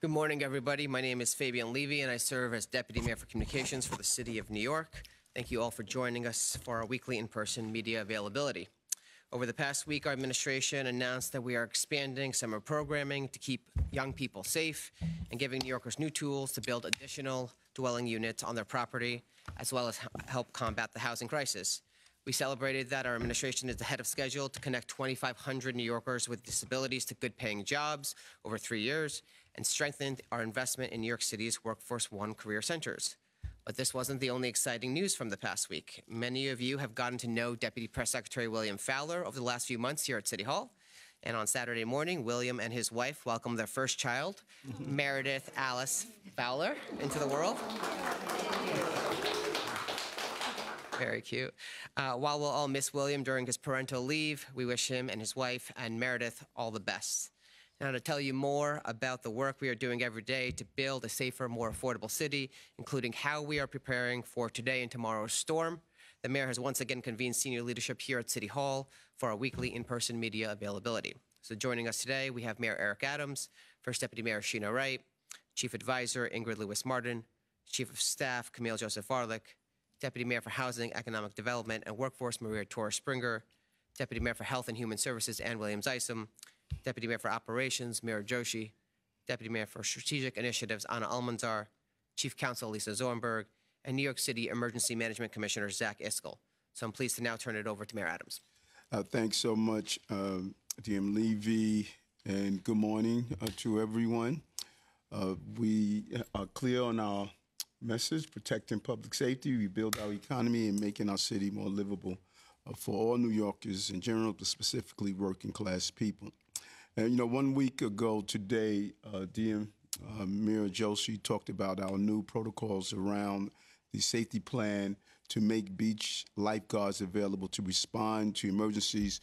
Good morning, everybody. My name is Fabian Levy, and I serve as Deputy Mayor for Communications for the City of New York. Thank you all for joining us for our weekly in-person media availability. Over the past week, our administration announced that we are expanding summer programming to keep young people safe and giving New Yorkers new tools to build additional dwelling units on their property, as well as help combat the housing crisis. We celebrated that our administration is ahead of schedule to connect 2,500 New Yorkers with disabilities to good-paying jobs over 3 years, and strengthened our investment in New York City's Workforce One career centers. But this wasn't the only exciting news from the past week. Many of you have gotten to know Deputy Press Secretary William Fowler over the last few months here at City Hall. And on Saturday morning, William and his wife welcomed their first child, Meredith Alice Fowler, into the world. Very cute. While we'll all miss William during his parental leave, we wish him and his wife and Meredith all the best. Now, to tell you more about the work we are doing every day to build a safer, more affordable city, including how we are preparing for today and tomorrow's storm, the mayor has once again convened senior leadership here at City Hall for our weekly in-person media availability. So joining us today, we have Mayor Eric Adams, First Deputy Mayor Sheena Wright, Chief Advisor Ingrid Lewis-Martin, Chief of Staff Camille Joseph-Varlick, Deputy Mayor for Housing, Economic Development, and Workforce Maria Torres-Springer, Deputy Mayor for Health and Human Services Ann Williams-Isom, Deputy Mayor for Operations, Mira Joshi, Deputy Mayor for Strategic Initiatives, Anna Almanzar, Chief Counsel, Lisa Zornberg, and New York City Emergency Management Commissioner, Zach Iskel. So I'm pleased to now turn it over to Mayor Adams. Thanks so much, DM Levy, and good morning to everyone. We are clear on our message, protecting public safety, rebuild our economy, and making our city more livable for all New Yorkers in general, but specifically working class people. And, 1 week ago today, DM Mira Joshi talked about our new protocols around the safety plan to make beach lifeguards available to respond to emergencies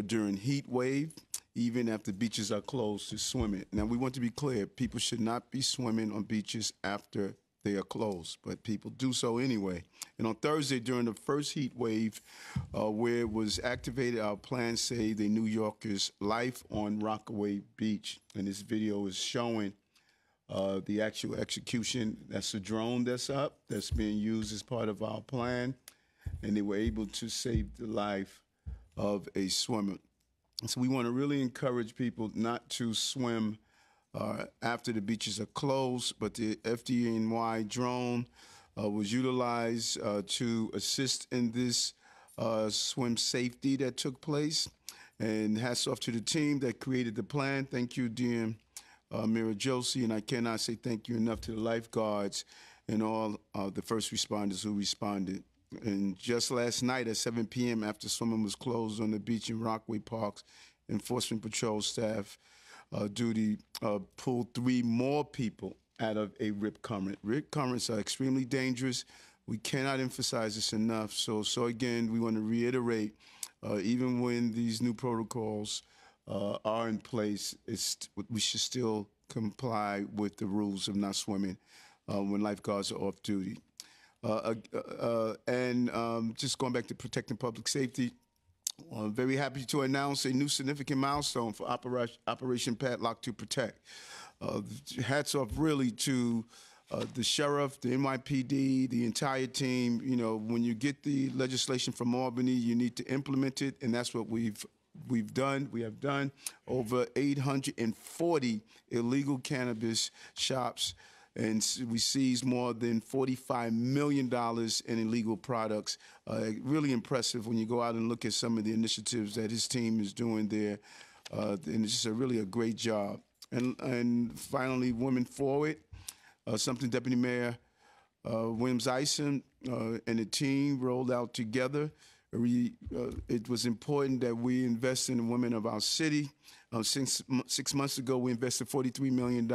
during heat wave, even after beaches are closed to swimming. Now, we want to be clear, people should not be swimming on beaches after they are closed, but people do so anyway. And on Thursday, during the first heat wave, where it was activated, our plan saved a New Yorker's life on Rockaway Beach. And this video is showing the actual execution. That's a drone that's up, that's being used as part of our plan. And they were able to save the life of a swimmer. So we want to really encourage people not to swim after the beaches are closed, but the FDNY drone was utilized to assist in this swim safety that took place. And hats off to the team that created the plan. Thank you, DM Mira Joshi, and I cannot say thank you enough to the lifeguards and all the first responders who responded. And just last night at 7 p.m. after swimming was closed on the beach in Rockaway Parks, Enforcement Patrol staff duty pulled 3 more people out of a rip current. Rip currents are extremely dangerous. We cannot emphasize this enough. So again, we want to reiterate, even when these new protocols are in place, we should still comply with the rules of not swimming when lifeguards are off duty. Just going back to protecting public safety, I'm very happy to announce a new significant milestone for Operation Padlock to Protect. Hats off really to the sheriff, the NYPD, the entire team. When you get the legislation from Albany, you need to implement it, and that's what we've done. We have done over 840 illegal cannabis shops, and we seized more than $45 million in illegal products. Really impressive when you go out and look at some of the initiatives that his team is doing there. And it's just really a great job. And finally, Women Forward, something Deputy Mayor Williams-Isom and the team rolled out together. It was important that we invest in the women of our city. 6 months ago, we invested $43 million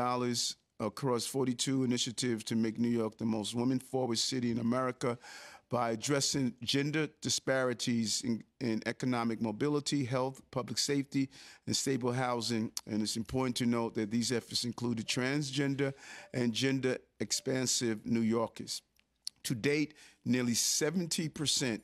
across 42 initiatives to make New York the most women-forward city in America by addressing gender disparities in economic mobility, health, public safety, and stable housing. And it's important to note that these efforts included transgender and gender-expansive New Yorkers. To date, nearly 70%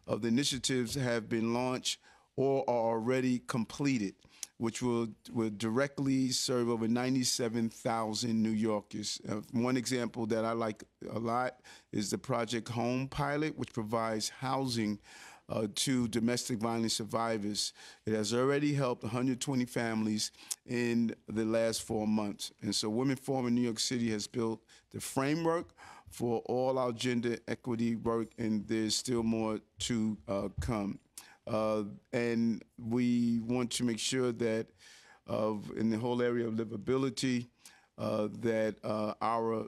of the initiatives have been launched or are already completed. which will directly serve over 97,000 New Yorkers. One example that I like a lot is the Project Home pilot, which provides housing to domestic violence survivors. It has already helped 120 families in the last 4 months. And so Women Forward in New York City has built the framework for all our gender equity work, and there's still more to come. And we want to make sure that in the whole area of livability, that our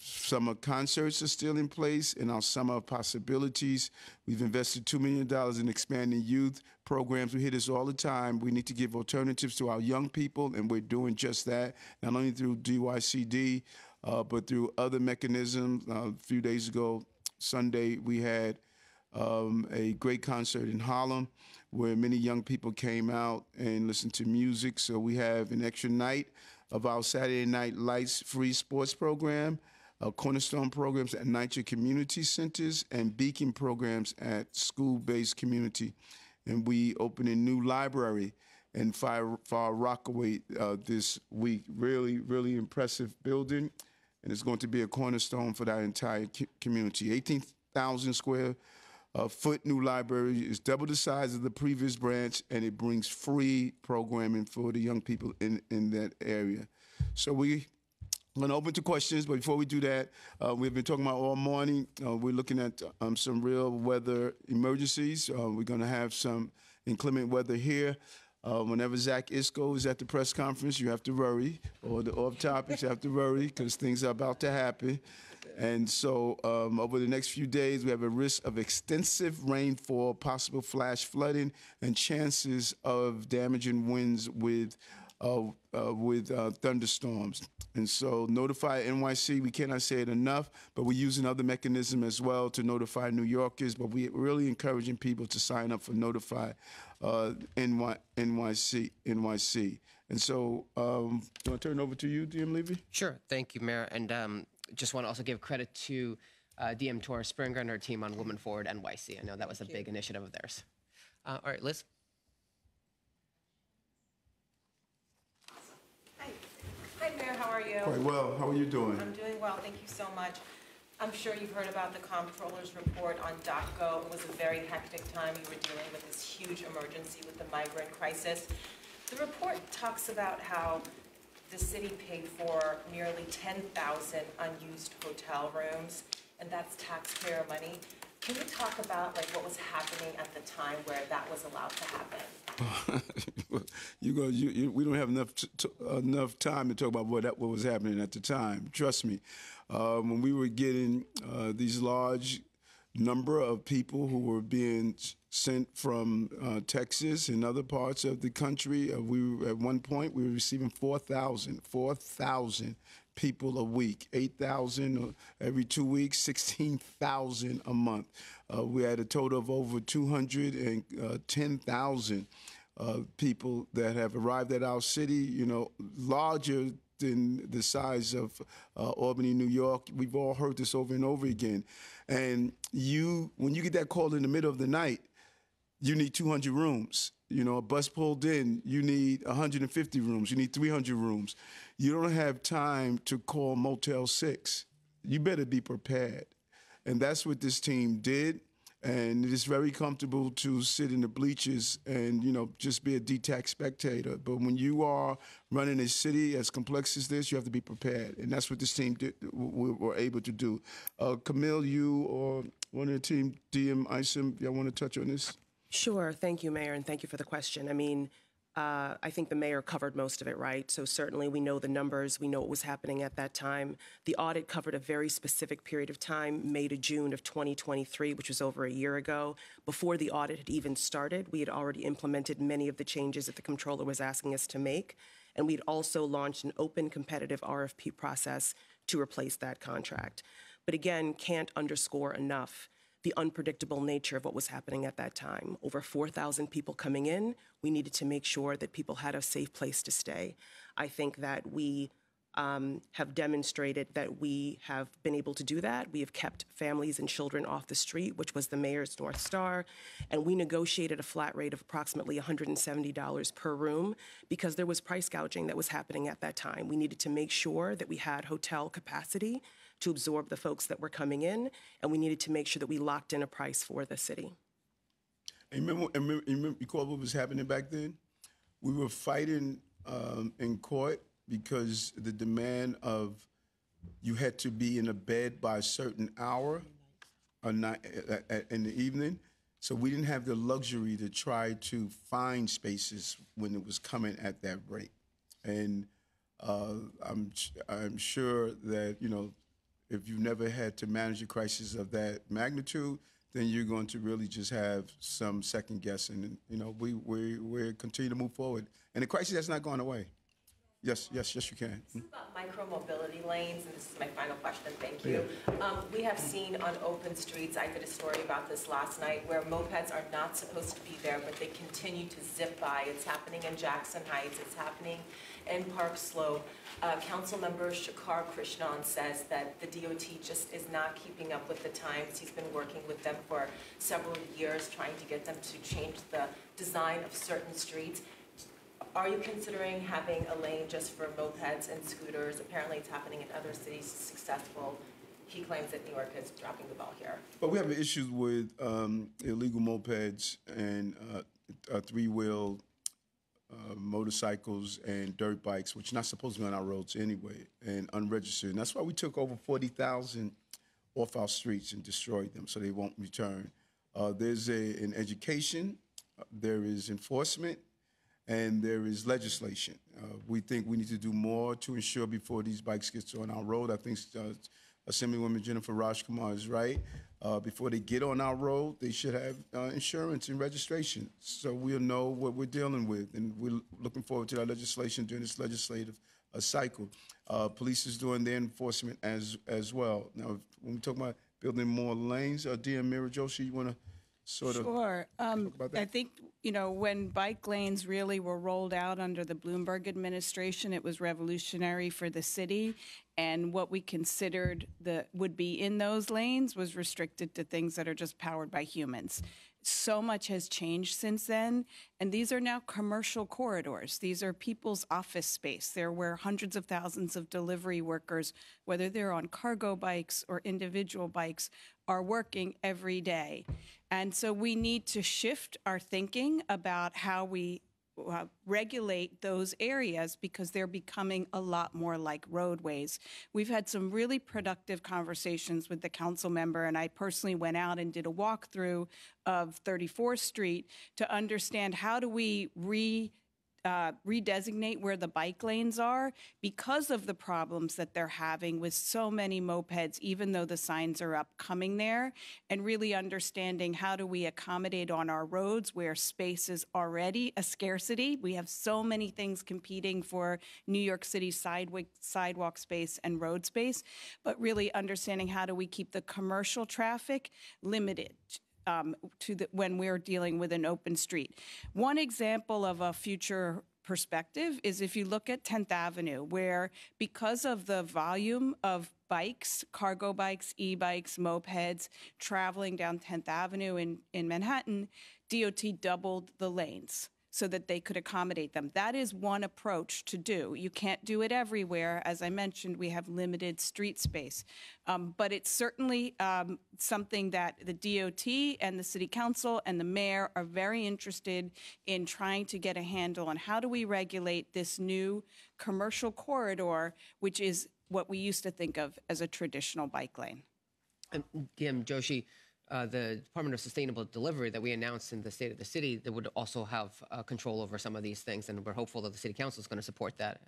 summer concerts are still in place and our summer possibilities. We've invested $2 million in expanding youth programs. We hear this all the time. We need to give alternatives to our young people, and we're doing just that, not only through DYCD, but through other mechanisms. A few days ago, Sunday, we had a great concert in Harlem where many young people came out and listened to music. So we have an extra night of our Saturday Night Lights free sports program, cornerstone programs at NYCHA community centers, and beacon programs at school-based community. And we opened a new library in Far Rockaway this week. Really, really impressive building, and it's going to be a cornerstone for that entire community. 18,000 square foot new library is double the size of the previous branch, and it brings free programming for the young people in that area. So we're going to open to questions, but before we do that, we've been talking about all morning. We're looking at some real weather emergencies. We're going to have some inclement weather here. Whenever Zach Isco is at the press conference, you have to worry, or the off topics, you have to worry, because things are about to happen. And so over the next few days, we have a risk of extensive rainfall, possible flash flooding, and chances of damaging winds with thunderstorms. And so notify NYC, we cannot say it enough, but we're using other mechanisms as well to notify New Yorkers, but we're really encouraging people to sign up for Notify NYC. And so I want to turn it over to you, DM Levy? Sure. Thank you, Mayor. And just want to also give credit to DM Tora Springer and her team on Women Forward NYC. I know that was a big initiative of theirs. All right, Liz. Hi, Mayor, how are you? Quite well. How are you doing? I'm doing well, thank you so much. I'm sure you've heard about the comptroller's report on DOTCO. It was a very hectic time. You were dealing with this huge emergency with the migrant crisis. The report talks about how the city paid for nearly 10,000 unused hotel rooms, and that's taxpayer money. Can you talk about what was happening at the time where that was allowed to happen? We don't have enough time to talk about what was happening at the time. Trust me, when we were getting these large number of people who were being sent from Texas and other parts of the country, at one point we were receiving 4,000 people a week, 8,000 every 2 weeks, 16,000 a month. We had a total of over 210,000 people that have arrived at our city, larger than the size of Albany, New York. We've all heard this over and over again. And when you get that call in the middle of the night, you need 200 rooms. A bus pulled in, you need 150 rooms. You need 300 rooms. You don't have time to call Motel 6. You better be prepared. And that's what this team did. And it is very comfortable to sit in the bleachers and, just be a detached spectator. But when you are running a city as complex as this, you have to be prepared. And that's what this team were able to do. Camille, you or one of the team, DM Isom, y'all want to touch on this? Sure. Thank you, Mayor, and thank you for the question. I think the mayor covered most of it, right? So certainly we know the numbers. We know what was happening at that time. The audit covered a very specific period of time, May to June of 2023, which was over a year ago. Before the audit had even started, we had already implemented many of the changes that the comptroller was asking us to make. And we'd also launched an open competitive RFP process to replace that contract. But again, can't underscore enough the unpredictable nature of what was happening at that time. Over 4,000 people coming in, we needed to make sure that people had a safe place to stay. I think that we have demonstrated that we have been able to do that. We have kept families and children off the street, which was the mayor's North Star, and we negotiated a flat rate of approximately $170 per room because there was price gouging that was happening at that time. We needed to make sure that we had hotel capacity to absorb the folks that were coming in, and we needed to make sure that we locked in a price for the city. And you recall what was happening back then? We were fighting in court because the demand of you had to be in a bed by a certain hour or not in the evening. So we didn't have the luxury to try to find spaces when it was coming at that rate. And I'm sure that, you know, if you've never had to manage a crisis of that magnitude, then you're going to really just have some second guessing. And, you know, we continue to move forward. And the crisis has not gone away. Yes, you can. This is about micro-mobility lanes, and this is my final question, thank you. Yeah. We have seen on open streets, I did a story about this last night, where mopeds are not supposed to be there, but they continue to zip by. It's happening in Jackson Heights, it's happening in Park Slope. Councilmember Shakar Krishnan says that the DOT just is not keeping up with the times. He's been working with them for several years, trying to get them to change the design of certain streets. Are you considering having a lane just for mopeds and scooters? Apparently it's happening in other cities, successful. He claims that New York is dropping the ball here. But we have issues with illegal mopeds and three-wheel motorcycles and dirt bikes, which are not supposed to be on our roads anyway, and unregistered. And that's why we took over 40,000 off our streets and destroyed them so they won't return. There's an education, there is enforcement, and there is legislation. We think we need to do more to ensure before these bikes get on our road. I think Assemblywoman Jennifer Rajkumar is right. Before they get on our road, they should have insurance and registration so we'll know what we're dealing with. And we're looking forward to that legislation during this legislative cycle. Police is doing their enforcement as well. Now, when we talk about building more lanes, DM Mira Joshi, you want to sort of Sure. talk about that? I think, you know, when bike lanes really were rolled out under the Bloomberg administration, it was revolutionary for the city. And what we considered would be in those lanes was restricted to things that are just powered by humans. So much has changed since then, and these are now commercial corridors. These are people's office space. They're where hundreds of thousands of delivery workers, whether they're on cargo bikes or individual bikes, are working every day. And so we need to shift our thinking about how we regulate those areas because they're becoming a lot more like roadways. We've had some really productive conversations with the council member, and I personally went out and did a walkthrough of 34th Street to understand how do we redesignate where the bike lanes are because of the problems that they're having with so many mopeds, even though the signs are up coming there, and really understanding how do we accommodate on our roads where space is already a scarcity. We have so many things competing for New York City sidewalk space and road space, but really understanding how do we keep the commercial traffic limited when we're dealing with an open street. One example of a future perspective is if you look at 10th Avenue, where because of the volume of bikes, cargo bikes, e-bikes, mopeds, traveling down 10th Avenue in Manhattan, DOT doubled the lanes so that they could accommodate them. That is one approach to do. You can't do it everywhere. As I mentioned, we have limited street space. But it's certainly something that the DOT and the City Council and the Mayor are very interested in trying to get a handle on how do we regulate this new commercial corridor, which is what we used to think of as a traditional bike lane. And DM Joshi, the Department of Sustainable Delivery that we announced in the State of the City that would also have control over some of these things, and we're hopeful that the City Council is going to support that.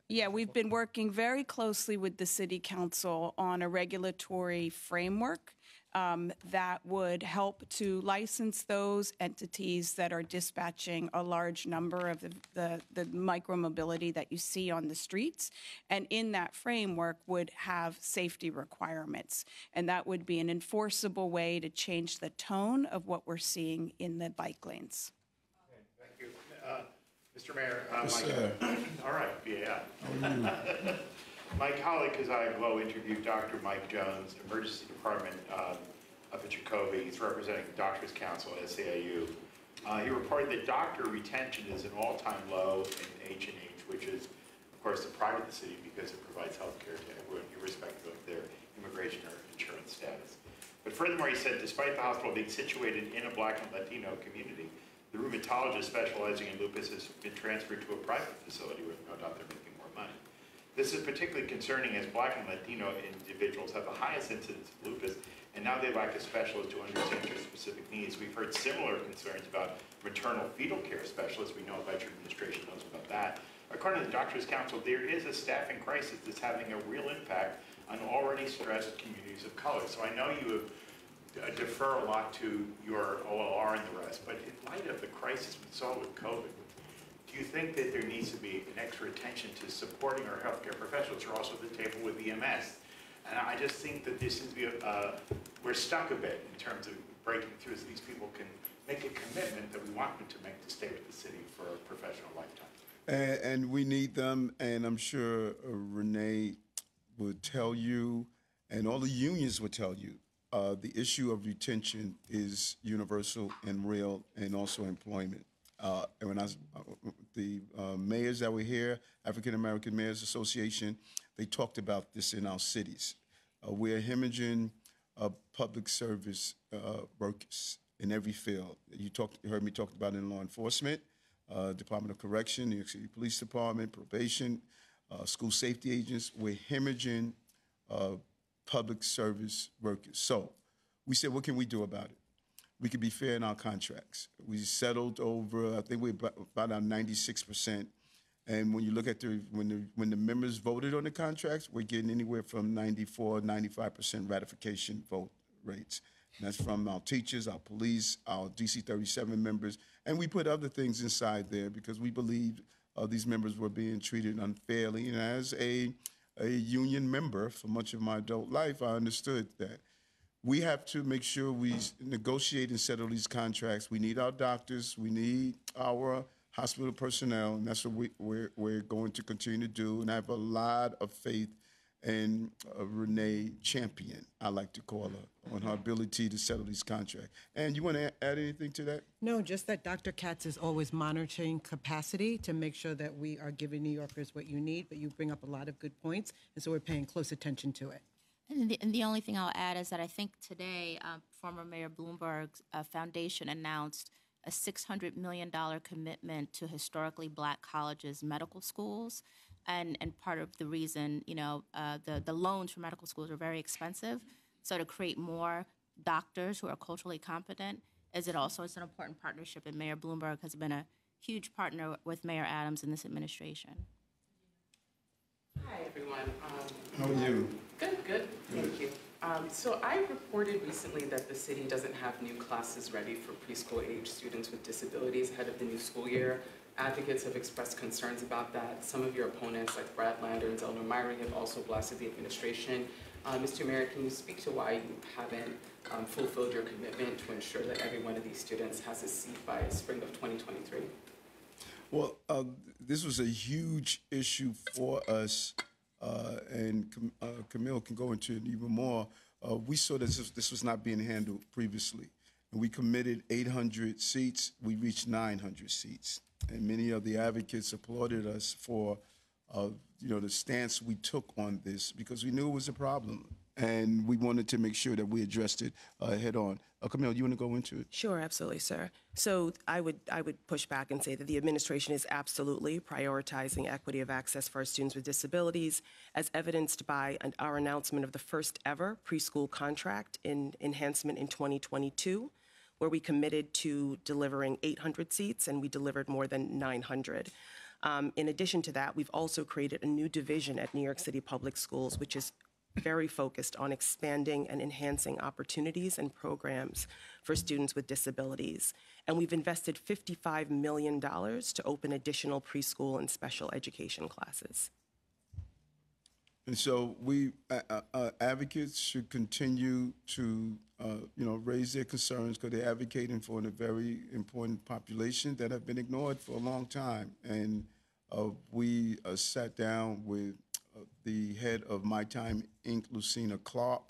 Yeah, we've been working very closely with the City Council on a regulatory framework that would help to license those entities that are dispatching a large number of the micromobility that you see on the streets. And in that framework would have safety requirements. And that would be an enforceable way to change the tone of what we're seeing in the bike lanes. Okay, thank you. Mr. Mayor, Yes, all right, yeah. My colleague Keziah Glow interviewed Dr. Mike Jones, Emergency Department up at Jacoby. He's representing the Doctors Council at SAIU. He reported that doctor retention is an all-time low in H&H, which is, of course, the pride of the city because it provides health care to everyone, irrespective of their immigration or insurance status. But furthermore, he said, despite the hospital being situated in a Black and Latino community, the rheumatologist specializing in lupus has been transferred to a private facility where no doubt they're making more money. This is particularly concerning as Black and Latino individuals have the highest incidence of lupus, and now they lack a specialist to understand their specific needs. We've heard similar concerns about maternal fetal care specialists. We know about your administration knows about that. According to the Doctors Council, there is a staffing crisis that's having a real impact on already stressed communities of color. So I know you have defer a lot to your OLR and the rest, but in light of the crisis we saw with COVID, do you think that there needs to be an extra attention to supporting our healthcare professionals who are also at the table with EMS? And I just think that this is, we're stuck a bit in terms of breaking through so these people can make a commitment that we want them to make to stay with the city for a professional lifetime. And we need them, and I'm sure Renee would tell you, and all the unions would tell you, the issue of retention is universal and real, and also employment. And when the mayors that were here, African American Mayors Association, they talked about this in our cities. We're hemorrhaging public service workers in every field. You heard me talk about in law enforcement, Department of Correction, New York City Police Department, probation, school safety agents. We're hemorrhaging public service workers. So we said, what can we do about it? We could be fair in our contracts. We settled over, I think we're about 96%. And when you look at when the members voted on the contracts, we're getting anywhere from 94, 95% ratification vote rates. And that's from our teachers, our police, our DC 37 members. And we put other things inside there because we believed these members were being treated unfairly. And as a union member for much of my adult life, I understood that. We have to make sure we negotiate and settle these contracts. We need our doctors. We need our hospital personnel, and that's what we're going to continue to do. And I have a lot of faith in Renee Champion, I like to call her, on her ability to settle these contracts. And you want to add anything to that? No, just that Dr. Katz is always monitoring capacity to make sure that we are giving New Yorkers what you need, but you bring up a lot of good points, and so we're paying close attention to it. And the only thing I'll add is that I think today, former Mayor Bloomberg's foundation announced a $600 million commitment to historically Black colleges, medical schools. And part of the reason, the loans for medical schools are very expensive. So to create more doctors who are culturally competent is an important partnership. And Mayor Bloomberg has been a huge partner with Mayor Adams in this administration. Hi, everyone. How are you? Good. Thank you. So I reported recently that the city doesn't have new classes ready for preschool age students with disabilities ahead of the new school year. Advocates have expressed concerns about that. Some of your opponents, like Brad Lander and Zelda Myrie, have also blasted the administration. Mr. Mayor, can you speak to why you haven't fulfilled your commitment to ensure that every one of these students has a seat by spring of 2023? Well, this was a huge issue for us, and Camille can go into it even more. We saw that this was not being handled previously, and we committed 800 seats. We reached 900 seats, and many of the advocates applauded us for, the stance we took on this because we knew it was a problem, and we wanted to make sure that we addressed it head on. Camille, you want to go into it? Sure, absolutely, sir. So I would push back and say that the administration is absolutely prioritizing equity of access for our students with disabilities, as evidenced by our announcement of the first ever preschool contract enhancement in 2022, where we committed to delivering 800 seats, and we delivered more than 900. In addition to that, we've also created a new division at New York City Public Schools, which is very focused on expanding and enhancing opportunities and programs for students with disabilities. And we've invested $55 million to open additional preschool and special education classes. And so we advocates should continue to raise their concerns because they're advocating for a very important population that have been ignored for a long time. And we sat down with the head of My Time Inc., Lucina Clark,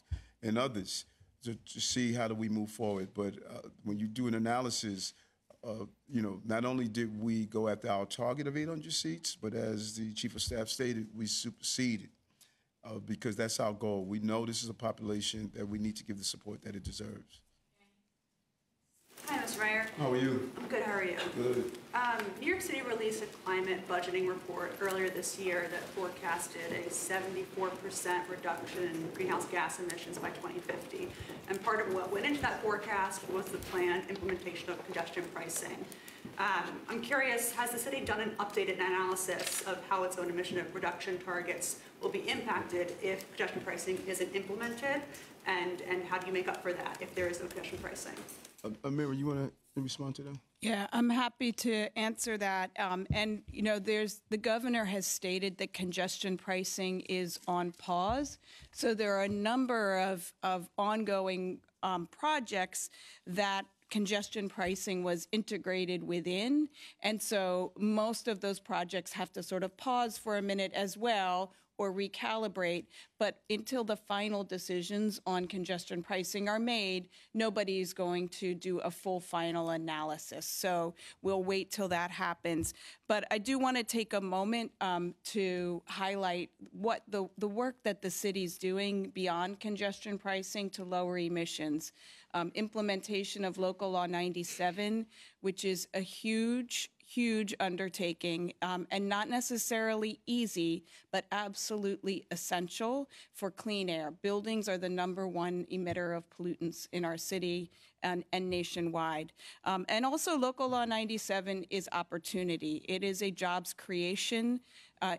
and others to see how do we move forward. But when you do an analysis, not only did we go after our target of 800 seats, but as the Chief of Staff stated, we superseded because that's our goal. We know this is a population that we need to give the support that it deserves. Hi, Mr. Mayor. How are you? I'm good. How are you? Good. New York City released a climate budgeting report earlier this year that forecasted a 74% reduction in greenhouse gas emissions by 2050. And part of what went into that forecast was the planned implementation of congestion pricing. I'm curious, has the city done an updated analysis of how its own emission reduction targets will be impacted if congestion pricing isn't implemented? And how do you make up for that if there is no congestion pricing? Amira, you want to respond to that? Yeah, I'm happy to answer that. And, the governor has stated that congestion pricing is on pause. So there are a number of ongoing projects that congestion pricing was integrated within. And so most of those projects have to sort of pause for a minute as well or recalibrate. But until the final decisions on congestion pricing are made, nobody's going to do a full final analysis. So we'll wait till that happens. But I do want to take a moment to highlight what the work that the city's doing beyond congestion pricing to lower emissions. Implementation of Local Law 97, which is a huge undertaking and not necessarily easy, but absolutely essential for clean air. Buildings are the #1 emitter of pollutants in our city and nationwide. And also Local Law 97 is opportunity. It is a jobs creation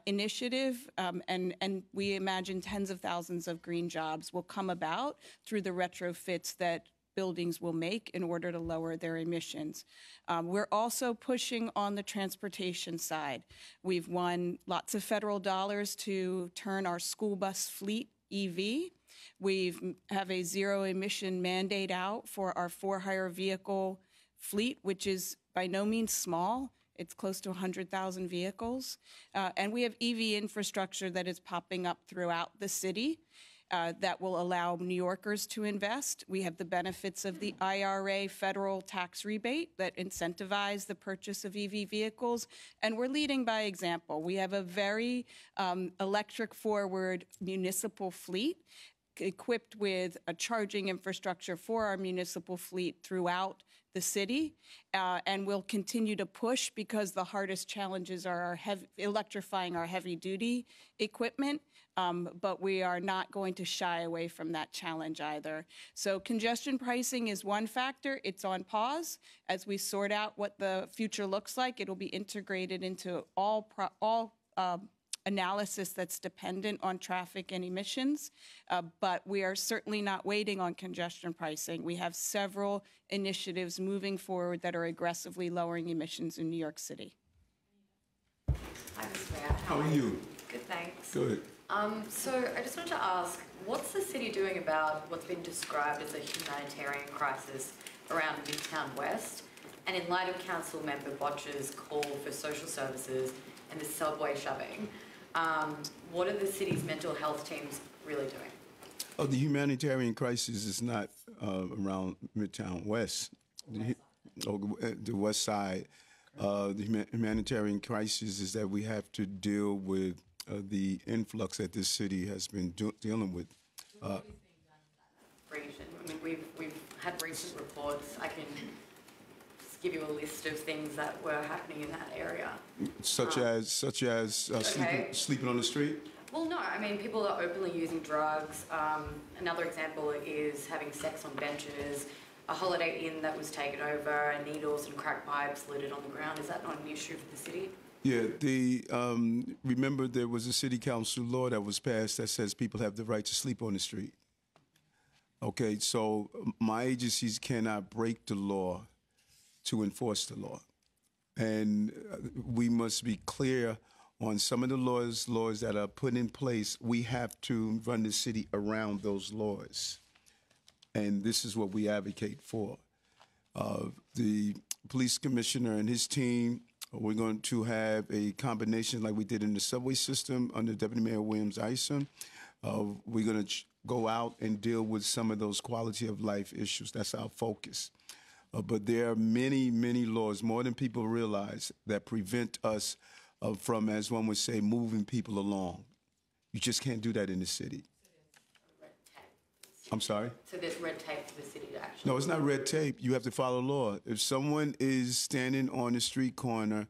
initiative, and we imagine tens of thousands of green jobs will come about through the retrofits that buildings will make in order to lower their emissions. We're also pushing on the transportation side. We've won lots of federal dollars to turn our school bus fleet EV. We have a zero emission mandate out for our for-hire vehicle fleet, which is by no means small. It's close to 100,000 vehicles. And we have EV infrastructure that is popping up throughout the city. That will allow New Yorkers to invest. We have the benefits of the IRA federal tax rebate that incentivize the purchase of EV vehicles, and we're leading by example. We have a very electric-forward municipal fleet equipped with a charging infrastructure for our municipal fleet throughout the city, and we'll continue to push because the hardest challenges are electrifying our heavy-duty equipment. But we are not going to shy away from that challenge either. So congestion pricing is one factor. It's on pause. As we sort out what the future looks like, it'll be integrated into all analysis that's dependent on traffic and emissions. But we are certainly not waiting on congestion pricing. We have several initiatives moving forward that are aggressively lowering emissions in New York City. Hi, Mr. Mayor. How are you? Good, thanks. Good. So I just wanted to ask, what's the city doing about what's been described as a humanitarian crisis around Midtown West? And in light of council member Botch's call for social services and the subway shoving, what are the city's mental health teams really doing? Oh, the humanitarian crisis is not around Midtown West, the West Side. The humanitarian crisis is that we have to deal with the influx that this city has been dealing with. I mean, we've had recent reports. I can just give you a list of things that were happening in that area. Such as sleeping on the street? Well, no. I mean, people are openly using drugs. Another example is having sex on benches. A Holiday Inn that was taken over, and needles and crack pipes littered on the ground. Is that not an issue for the city? Yeah, remember there was a city council law that was passed that says people have the right to sleep on the street. Okay, so my agencies cannot break the law to enforce the law. And we must be clear on some of the laws that are put in place. We have to run the city around those laws. And this is what we advocate for. The police commissioner and his team We're going to have a combination like we did in the subway system under Deputy Mayor Williams Isom. We're going to go out and deal with some of those quality of life issues. That's our focus. But there are many, many laws, more than people realize, that prevent us from, as one would say, moving people along. You just can't do that in the city. I'm sorry? So there's red tape for the city to actually... No, it's not red tape. You have to follow law. If someone is standing on the street corner,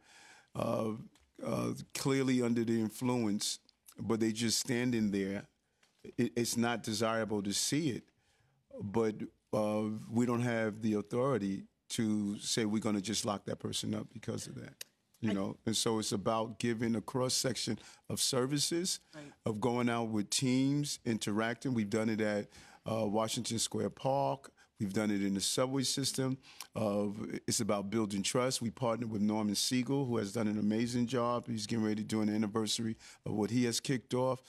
clearly under the influence, but they just standing there, it's not desirable to see it. But we don't have the authority to say we're going to just lock that person up because of that. You know, and so it's about giving a cross-section of services, of going out with teams, interacting. We've done it at Washington Square Park. We've done it in the subway system. It's about building trust. We partnered with Norman Siegel, who has done an amazing job. He's getting ready to do an anniversary of what he has kicked off.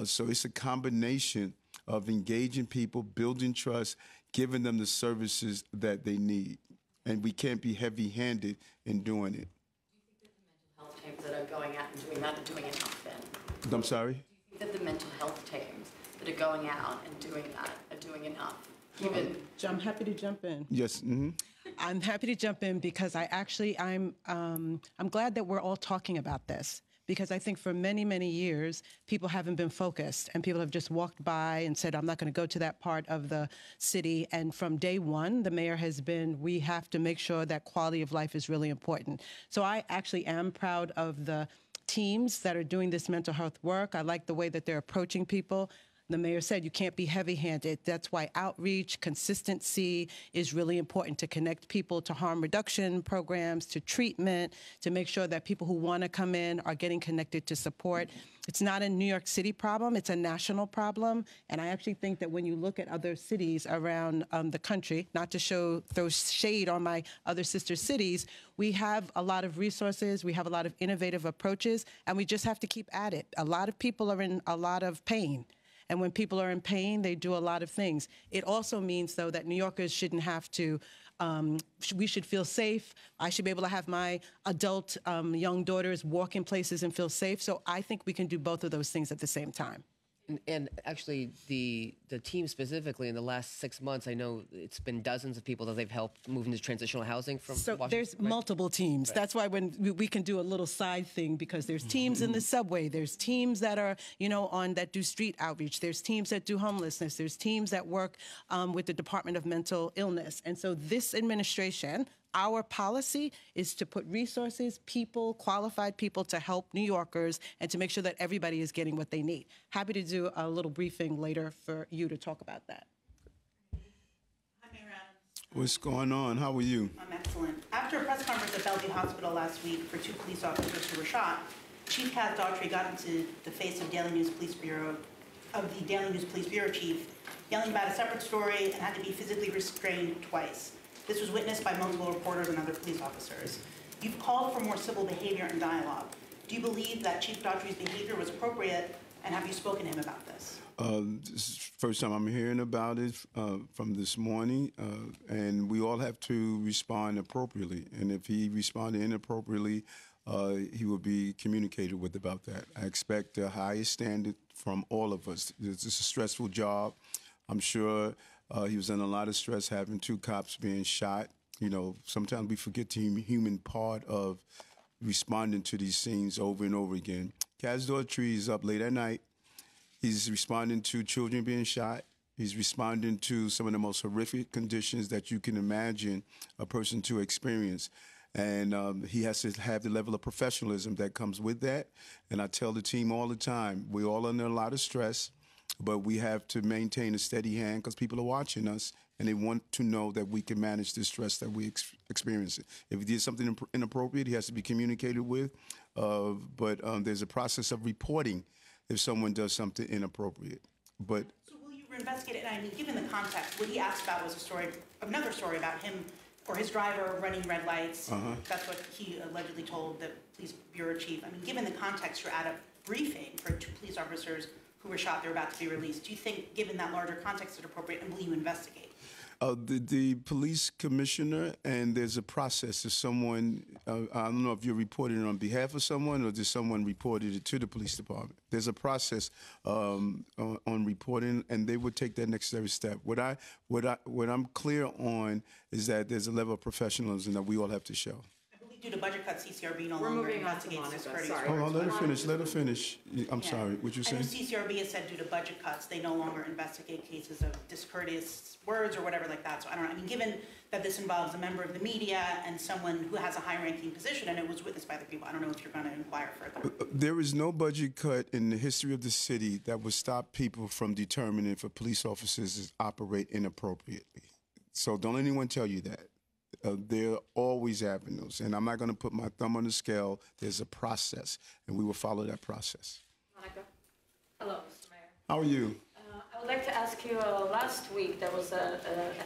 So it's a combination of engaging people, building trust, giving them the services that they need. And we can't be heavy-handed in doing it. Health teams that are going out and doing that are doing enough then? I'm sorry? Do you think that the mental health teams that are going out and doing that are doing enough? Given... I'm happy to jump in. Yes. Mm-hmm. I'm happy to jump in because I'm glad that we're all talking about this. Because I think for many, many years, people haven't been focused and people have just walked by and said, I'm not going to go to that part of the city. And from day one, the mayor has been, we have to make sure that quality of life is really important. So I actually am proud of the teams that are doing this mental health work. I like the way that they're approaching people. The mayor said you can't be heavy-handed. That's why outreach, consistency is really important to connect people to harm reduction programs, to treatment, to make sure that people who want to come in are getting connected to support. It's not a New York City problem. It's a national problem. And I actually think that when you look at other cities around the country, not to throw shade on my other sister cities, we have a lot of resources. We have a lot of innovative approaches, and we just have to keep at it. A lot of people are in a lot of pain. And when people are in pain, they do a lot of things. It also means, though, that New Yorkers shouldn't have to, we should feel safe. I should be able to have my adult young daughters walk in places and feel safe. So I think we can do both of those things at the same time. And actually, the team specifically in the last 6 months, I know it's been dozens of people that they've helped move into transitional housing from Washington. There's multiple teams. Right. That's why when we can do a little side thing, because there's teams in the subway, there's teams that are, that do street outreach, there's teams that do homelessness, there's teams that work with the Department of Mental Illness. And so this administration, our policy is to put resources, people, qualified people to help New Yorkers and to make sure that everybody is getting what they need. Happy to do a little briefing later for you to talk about that. Hi, Mayor Adams. What's going on? How are you? I'm excellent. After a press conference at Bellevue Hospital last week for 2 police officers who were shot, Chief Kaz Daughtry got into the face of the Daily News Police Bureau chief, yelling about a separate story and had to be physically restrained twice. This was witnessed by multiple reporters and other police officers. You've called for more civil behavior and dialogue. Do you believe that Chief Daughtry's behavior was appropriate, and have you spoken to him about this? This is the first time I'm hearing about it from this morning, and we all have to respond appropriately. And if he responded inappropriately, he will be communicated with about that. I expect the highest standard from all of us. It's a stressful job. I'm sure he was under a lot of stress having 2 cops being shot. Sometimes we forget the human part of responding to these scenes over and over again. Kaz Daughtry is up late at night. He's responding to children being shot. He's responding to some of the most horrific conditions that you can imagine a person to experience. And he has to have the level of professionalism that comes with that. And I tell the team all the time, we're all under a lot of stress, but we have to maintain a steady hand because people are watching us and they want to know that we can manage the stress that we experience. If he did something inappropriate, he has to be communicated with. But there's a process of reporting if someone does something inappropriate. But so will you investigate it? And I mean, given the context, what he asked about was another story about him or his driver running red lights. That's what he allegedly told the police bureau chief. I mean, given the context, you're at a briefing for 2 police officers who were shot, they're about to be released. Do you think, given that larger context, it's appropriate, and will you investigate? The police commissioner, and there's a process. If someone, I don't know if you're reporting it on behalf of someone or just someone reported it to the police department. There's a process on reporting, and they would take that necessary step. What I'm clear on is that there's a level of professionalism that we all have to show. Due to budget cuts, CCRB no longer investigates discourteous words. Hold on, let her finish. Let her finish. I'm sorry. What you I know saying? CCRB has said due to budget cuts, they no longer investigate cases of discourteous words or whatever like that. So I don't know. I mean, given that this involves a member of the media and someone who has a high-ranking position and it was witnessed by the people, I don't know if you're going to inquire further. There is no budget cut in the history of the city that would stop people from determining if a police officers operate inappropriately. So don't anyone tell you that. There are always avenues, and I'm not going to put my thumb on the scale. There's a process, and we will follow that process. Monica. Hello, Mr. Mayor. How are you? I would like to ask you, last week there was a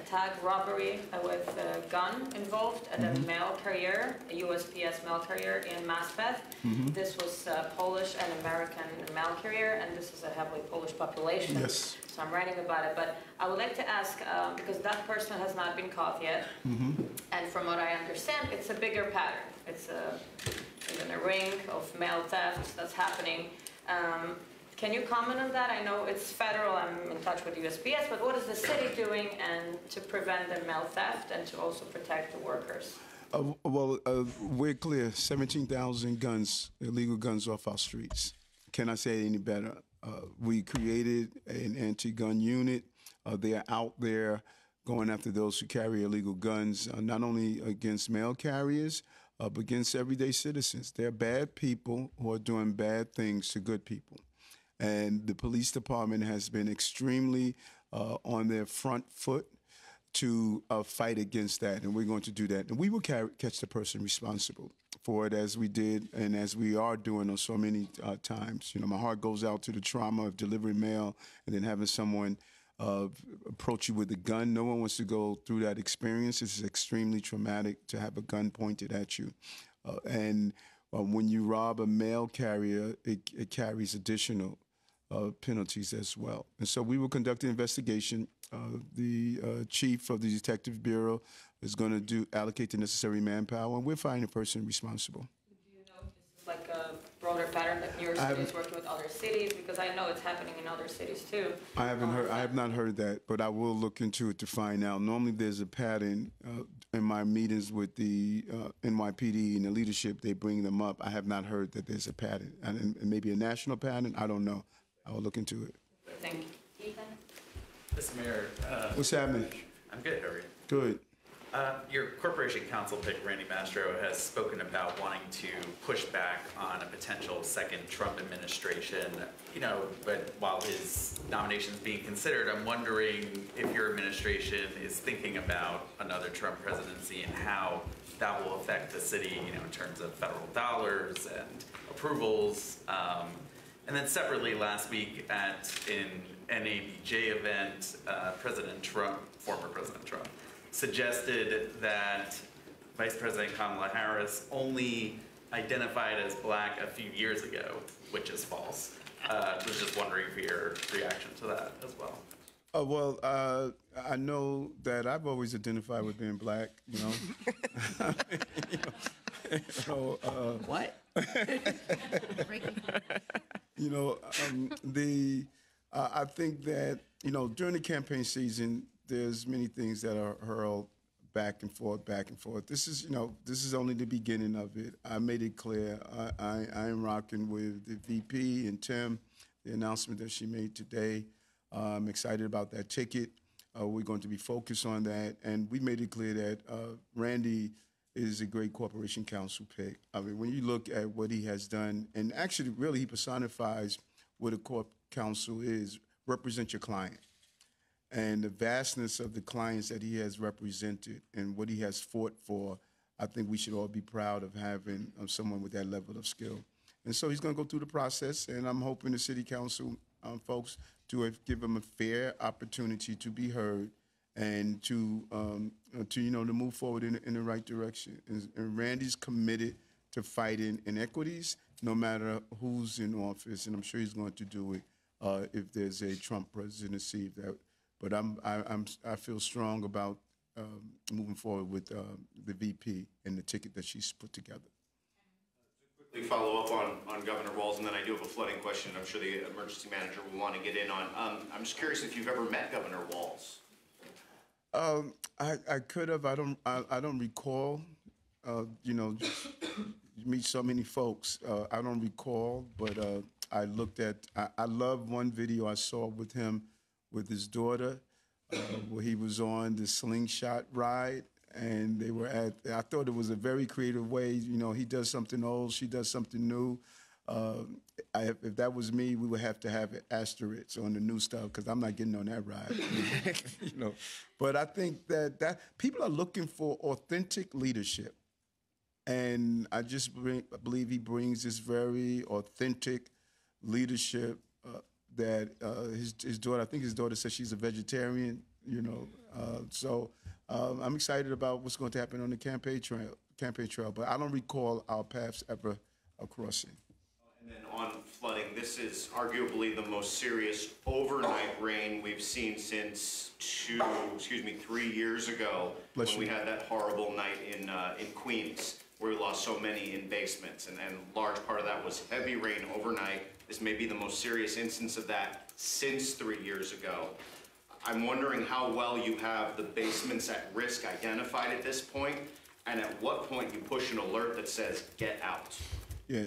tag robbery with a gun involved at a mail carrier, a USPS mail carrier in Maspeth. This was a Polish and American mail carrier, and this is a heavily Polish population. Yes. So I'm writing about it, but I would like to ask, because that person has not been caught yet, and from what I understand, it's a bigger pattern. It's even a ring of mail theft that's happening. Can you comment on that? I know it's federal, I'm in touch with USPS, but what is the city doing and to prevent the mail theft and to also protect the workers? We're clear, 17,000 guns, illegal guns off our streets. Can I say it any better? We created an anti-gun unit. They are out there going after those who carry illegal guns, not only against mail carriers, but against everyday citizens. They're bad people who are doing bad things to good people. And the police department has been extremely on their front foot to fight against that, and we're going to do that. And we will catch the person responsible for it, as we did and as we are doing on so many times. You know, my heart goes out to the trauma of delivering mail and then having someone approach you with a gun. No one wants to go through that experience. It's extremely traumatic to have a gun pointed at you. When you rob a mail carrier, it carries additional penalties as well. And so we will conduct an investigation. The chief of the Detective Bureau is going to allocate the necessary manpower, and we'll find the person responsible. Do you know if this is like a broader pattern that New York City is working with other cities? Because I know it's happening in other cities too. I have not heard that, but I will look into it to find out. Normally there's a pattern in my meetings with the NYPD and the leadership. They bring them up. I have not heard that there's a pattern, and maybe a national pattern. I don't know. I will look into it. Thank you. Ethan? Mr. Mayor. What's happening? I'm good. How are you? Good. Your corporation counsel pick, Randy Mastro, has spoken about wanting to push back on a potential second Trump administration. You know, but while his nomination is being considered, I'm wondering if your administration is thinking about another Trump presidency and how that will affect the city, you know, in terms of federal dollars and approvals. And then separately, last week at an NABJ event, President Trump, former President Trump, suggested that Vice President Kamala Harris only identified as black a few years ago, which is false. Was just wondering for your reaction to that as well. I know that I've always identified with being black, you know. What? You know, I think that, you know, during the campaign season, there's many things that are hurled back and forth, back and forth. This is, you know, this is only the beginning of it. I made it clear. I am rocking with the VP and Tim, the announcement that she made today. I'm excited about that ticket. We're going to be focused on that. And we made it clear that Randy is a great corporation counsel pick. I mean, when you look at what he has done, and actually really he personifies what a corp counsel is, represent your client. And the vastness of the clients that he has represented and what he has fought for, I think we should all be proud of having someone with that level of skill. And so he's going to go through the process, and I'm hoping the city council folks to give him a fair opportunity to be heard and to you know, to move forward in the right direction. And Randy's committed to fighting inequities, no matter who's in office, and I'm sure he's going to do it if there's a Trump presidency, that But I feel strong about moving forward with the VP and the ticket that she's put together. Quickly follow up on Governor Walz, and then I do have a flooding question I'm sure the emergency manager will want to get in on. I'm just curious if you've ever met Governor Walz. I could have. I don't recall. You know, you meet so many folks. I don't recall, but I looked at. I love one video I saw with him, with his daughter, where he was on the slingshot ride, and they were at. I thought it was a very creative way. You know, he does something old, she does something new. If that was me, we would have to have asterisks on the new stuff because I'm not getting on that ride. You know, but I think that people are looking for authentic leadership, and I just believe he brings this very authentic leadership that his daughter. I think his daughter says she's a vegetarian. You know, so I'm excited about what's going to happen on the campaign trail. But I don't recall our paths ever crossing. And then on flooding, this is arguably the most serious overnight rain we've seen since 3 years ago when we had that horrible night in Queens where we lost so many in basements. And large part of that was heavy rain overnight. This may be the most serious instance of that since 3 years ago. I'm wondering how well you have the basements at risk identified at this point, and at what point you push an alert that says, get out. Yeah,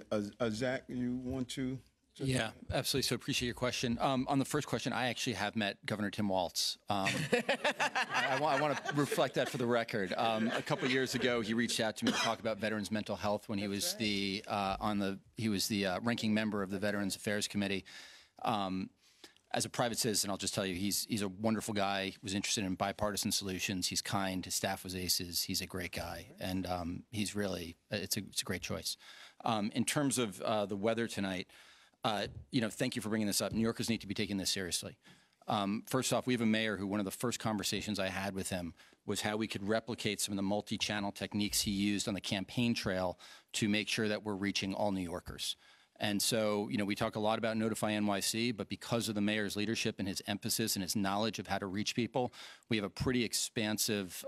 Zach, you want to? Yeah, absolutely. So appreciate your question. On the first question, I actually have met Governor Tim Walz. I want to reflect that for the record. A couple of years ago, he reached out to me to talk about veterans' mental health when he was the ranking member of the Veterans Affairs Committee. As a private citizen, I'll just tell you, he's a wonderful guy. Was interested in bipartisan solutions. He's kind. His staff was aces. He's a great guy, and he's really it's a great choice. In terms of the weather tonight, thank you for bringing this up. New Yorkers need to be taking this seriously. First off, we have a mayor who one of the first conversations I had with him was how we could replicate some of the multi-channel techniques he used on the campaign trail to make sure that we're reaching all New Yorkers. And so, we talk a lot about Notify NYC, but because of the mayor's leadership and his emphasis and his knowledge of how to reach people, we have a pretty expansive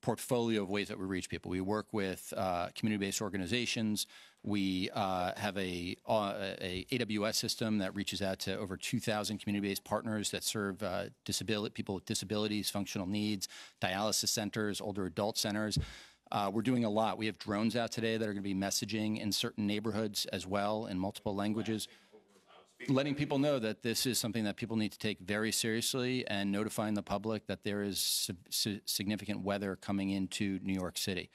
portfolio of ways that we reach people. We work with community-based organizations. We have a AWS system that reaches out to over 2,000 community-based partners that serve people with disabilities, functional needs, dialysis centers, older adult centers. We're doing a lot. We have drones out today that are going to be messaging in certain neighborhoods as well in multiple languages, letting people know that this is something that people need to take very seriously and notifying the public that there is significant weather coming into New York City.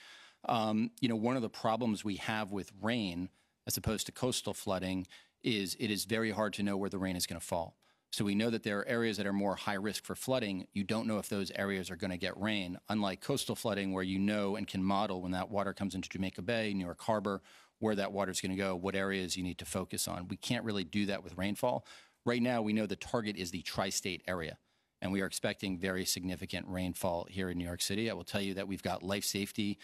One of the problems we have with rain, as opposed to coastal flooding, is it is very hard to know where the rain is going to fall. So we know that there are areas that are more high risk for flooding. You don't know if those areas are going to get rain, unlike coastal flooding where you know and can model when that water comes into Jamaica Bay, New York Harbor, where that water is going to go, what areas you need to focus on. We can't really do that with rainfall. Right now, we know the target is the tri-state area, and we are expecting very significant rainfall here in New York City. I will tell you that we've got life safety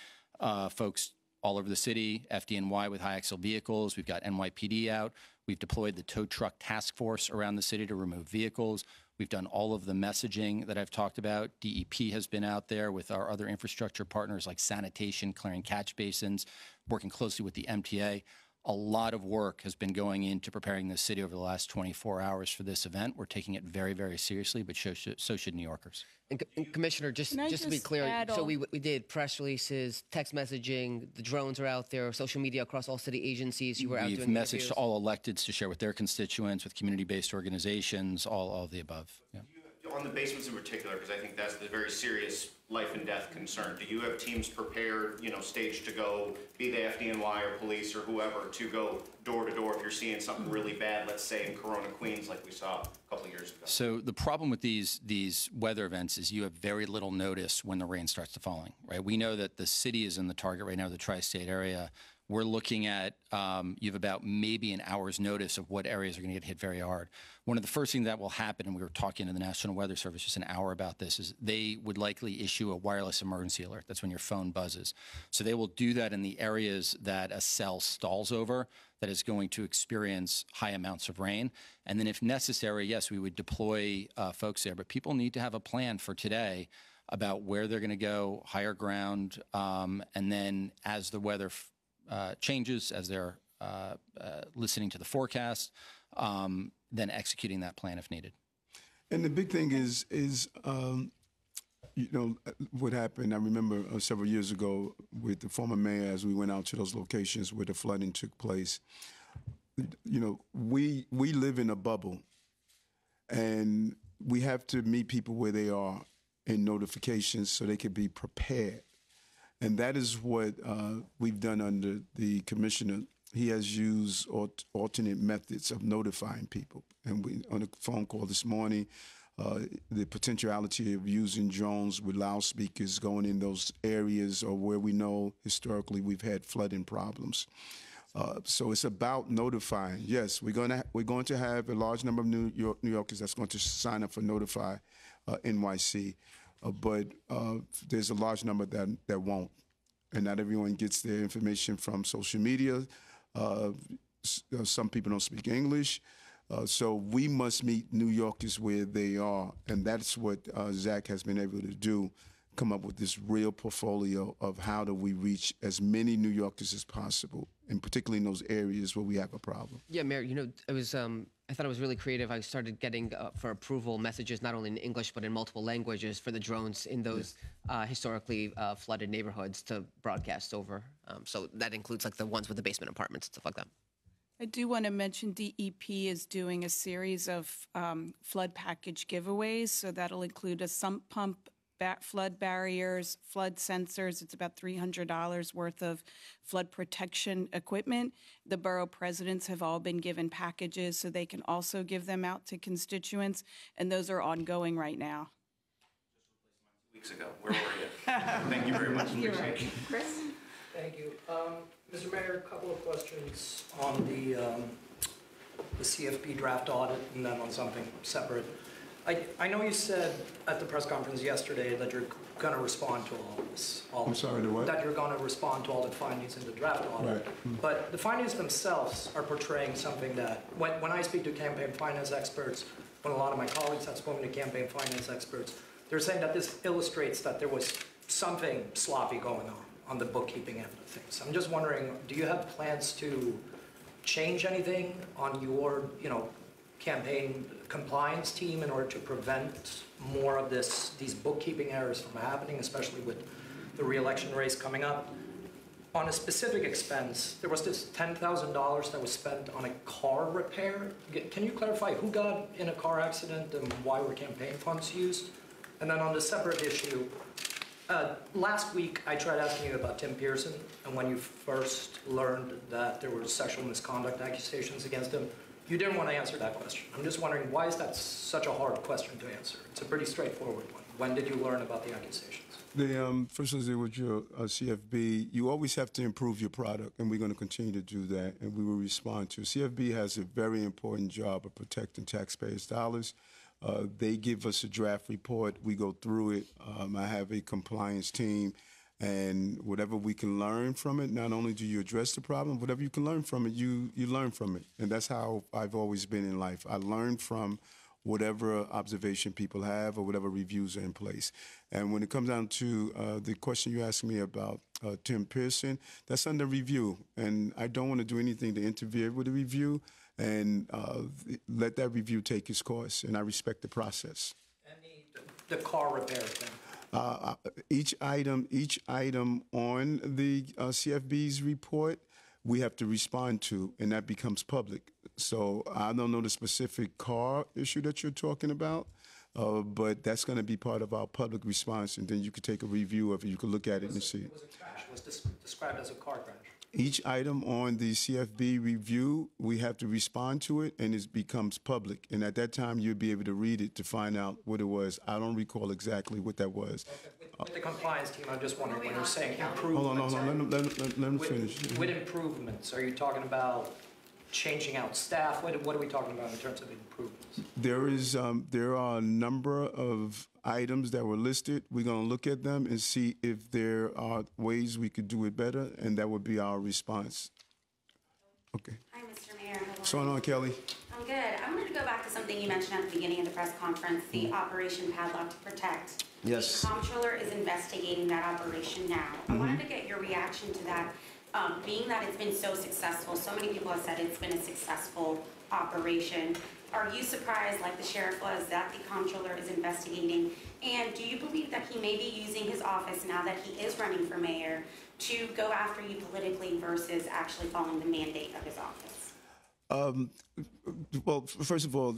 folks all over the city, FDNY with high axle vehicles. We've got NYPD out. We've deployed the tow truck task force around the city to remove vehicles. We've done all of the messaging that I've talked about. DEP has been out there with our other infrastructure partners like sanitation, clearing catch basins, working closely with the MTA. A lot of work has been going into preparing the city over the last 24 hours for this event. We're taking it very, very seriously, but so should New Yorkers. And Commissioner, just to be clear, so we did press releases, text messaging, the drones are out there, social media across all city agencies. You were out doing We've messaged to all electeds to share with their constituents, with community-based organizations, all of the above. Yeah. On the basements in particular, because I think that's the very serious life and death concern, do you have teams prepared, staged to go, be they FDNY or police or whoever, to go door to door if you're seeing something really bad, let's say in Corona, Queens, like we saw a couple of years ago? So the problem with these weather events is you have very little notice when the rain starts to falling, right? We know that the city is in the target right now, the tri-state area. We're looking at, you have about maybe an hour's notice of what areas are going to get hit very hard. One of the first things that will happen, and we were talking to the National Weather Service just an hour about this, is they would likely issue a wireless emergency alert. That's when your phone buzzes. So they will do that in the areas that a cell stalls over that is going to experience high amounts of rain. And then if necessary, yes, we would deploy folks there. But people need to have a plan for today about where they're going to go, higher ground, and then as the weather changes, as they're listening to the forecast, then executing that plan if needed. And the big thing is you know, what happened, I remember several years ago with the former mayor, as we went out to those locations where the flooding took place, you know, we live in a bubble, and we have to meet people where they are in notifications so they can be prepared. And that is what we've done under the commissioner. He has used alternate methods of notifying people. And we, on a phone call this morning, the potentiality of using drones with loudspeakers going in those areas or where we know historically we've had flooding problems. So it's about notifying. Yes, we're going to have a large number of New Yorkers that's going to sign up for Notify NYC, but there's a large number that won't, and not everyone gets their information from social media. Some people don't speak English. So we must meet New Yorkers where they are, and that's what Zach has been able to do, come up with this real portfolio of how do we reach as many New Yorkers as possible, and particularly in those areas where we have a problem. Yeah, Mayor, you know, it was, I thought it was really creative. I started getting for approval messages not only in English but in multiple languages for the drones in those historically flooded neighborhoods to broadcast over. So that includes like the ones with the basement apartments and stuff like that. I do want to mention DEP is doing a series of flood package giveaways. So that'll include a sump pump, flood barriers, flood sensors. It's about $300 worth of flood protection equipment. The borough presidents have all been given packages so they can also give them out to constituents. And those are ongoing right now. Weeks ago, where were you? Thank you very much. Appreciate it. Chris? Thank you. Mr. Mayor, a couple of questions on the CFP draft audit and then on something separate. I know you said at the press conference yesterday that you're going to respond to all of this. I'm sorry, to what? That you're going to respond to all the findings in the draft audit. Right. But the findings themselves are portraying something that, when I speak to campaign finance experts, when a lot of my colleagues have spoken to campaign finance experts, they're saying that this illustrates that there was something sloppy going on the bookkeeping end of things. I'm just wondering, do you have plans to change anything on your, campaign compliance team in order to prevent more of these bookkeeping errors from happening, especially with the re-election race coming up? On a specific expense, there was this $10,000 that was spent on a car repair. Can you clarify who got in a car accident and why were campaign funds used? And then on the separate issue, last week I tried asking you about Tim Pearson and when you first learned that there were sexual misconduct accusations against him. You didn't want to answer that question. I'm just wondering, why is that such a hard question to answer? It's a pretty straightforward one. When did you learn about the accusations? First of all, with your CFB, you always have to improve your product, and we're going to continue to do that, and we will respond to. CFB has a very important job of protecting taxpayers' dollars. They give us a draft report. We go through it. I have a compliance team, and whatever we can learn from it, not only do you address the problem, whatever you can learn from it, you learn from it. And that's how I've always been in life. I learn from whatever observation people have or whatever reviews are in place. And when it comes down to the question you asked me about Tim Pearson, that's under review. And I don't want to do anything to interfere with the review, and let that review take its course. And I respect the process. And the car repair thing. Each item on the CFB's report, we have to respond to, and that becomes public. So I don't know the specific car issue that you're talking about, but that's going to be part of our public response, and then you could take a review of it. You could look at it and see. It was a crash. It was described as a car crash. Each item on the CFB review, we have to respond to it, and it becomes public. And at that time, you'll be able to read it to find out what it was. I don't recall exactly what that was. Okay. With the compliance team, I'm just wondering, when you're saying improvements. Hold on, let me finish. With improvements, are you talking about changing out staff? What are we talking about in terms of improvements? There are a number of items that were listed. We're going to look at them and see if there are ways we could do it better, and that would be our response. Okay. Hi, Mr. Mayor. What's going on, Kelly? I'm good. I wanted to go back to something you mentioned at the beginning of the press conference, the Operation Padlock to Protect. Yes. The comptroller is investigating that operation now. I wanted to get your reaction to that, being that it's been so successful. So many people have said it's been a successful operation. Are you surprised, like the sheriff was, that the comptroller is investigating? And do you believe that he may be using his office now that he is running for mayor to go after you politically versus actually following the mandate of his office? Well, first of all,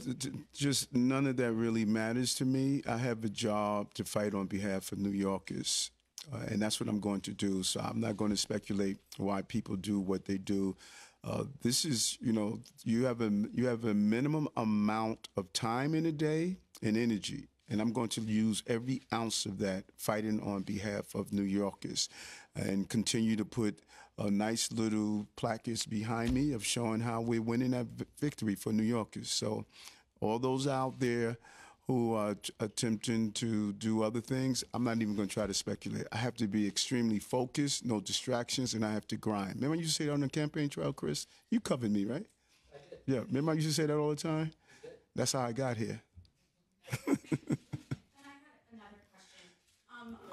just none of that really matters to me. I have a job to fight on behalf of New Yorkers, and that's what I'm going to do. So I'm not going to speculate why people do what they do. This is, you have a minimum amount of time in a day and energy, and I'm going to use every ounce of that fighting on behalf of New Yorkers and continue to put nice little placards behind me of showing how we're winning that victory for New Yorkers. So all those out there who are attempting to do other things, I'm not even going to try to speculate. I have to be extremely focused, no distractions, and I have to grind. Remember you used to say that on the campaign trail, Chris? You covered me, right? I did. Yeah, remember I used to say that all the time? I did. That's how I got here.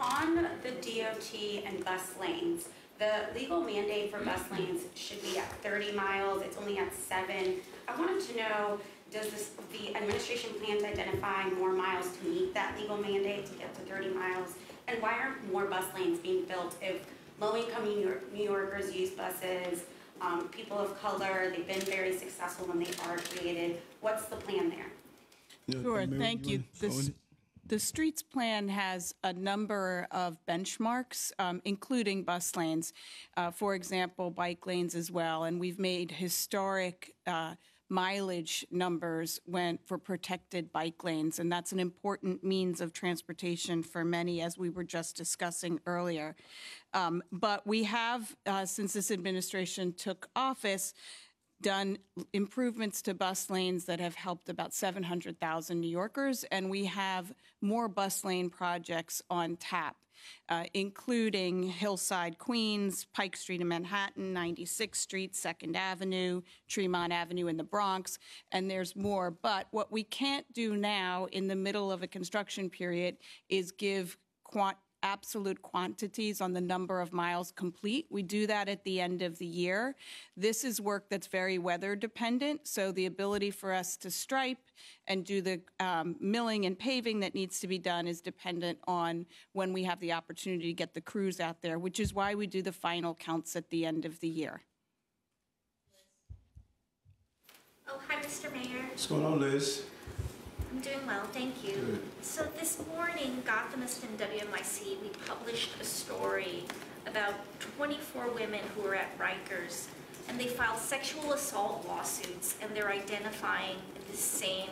On the DOT and bus lanes, the legal mandate for bus lanes should be at 30 miles. It's only at 7. I wanted to know, does the administration plan to identify more miles to meet that legal mandate to get to 30 miles? And why aren't more bus lanes being built if low-income New Yorkers use buses, people of color, they've been very successful when they are created? What's the plan there? Sure, thank you. The streets plan has a number of benchmarks, including bus lanes, for example, bike lanes as well. And we've made historic mileage numbers for protected bike lanes, and that's an important means of transportation for many, as we were just discussing earlier. But we have, since this administration took office, done improvements to bus lanes that have helped about 700,000 New Yorkers, and we have more bus lane projects on tap, including Hillside, Queens, Pike Street in Manhattan, 96th Street, 2nd Avenue, Tremont Avenue in the Bronx, and there's more. But what we can't do now in the middle of a construction period is give absolute quantities on the number of miles complete. We do that at the end of the year. This is work that's very weather dependent, so the ability for us to stripe and do the milling and paving that needs to be done is dependent on when we have the opportunity to get the crews out there, which is why we do the final counts at the end of the year. Oh, hi, Mr. Mayor. What's going on, Liz? I'm doing well, thank you. Good. So this morning, Gothamist and WNYC, we published a story about 24 women who were at Rikers, and they filed sexual assault lawsuits, and they're identifying the same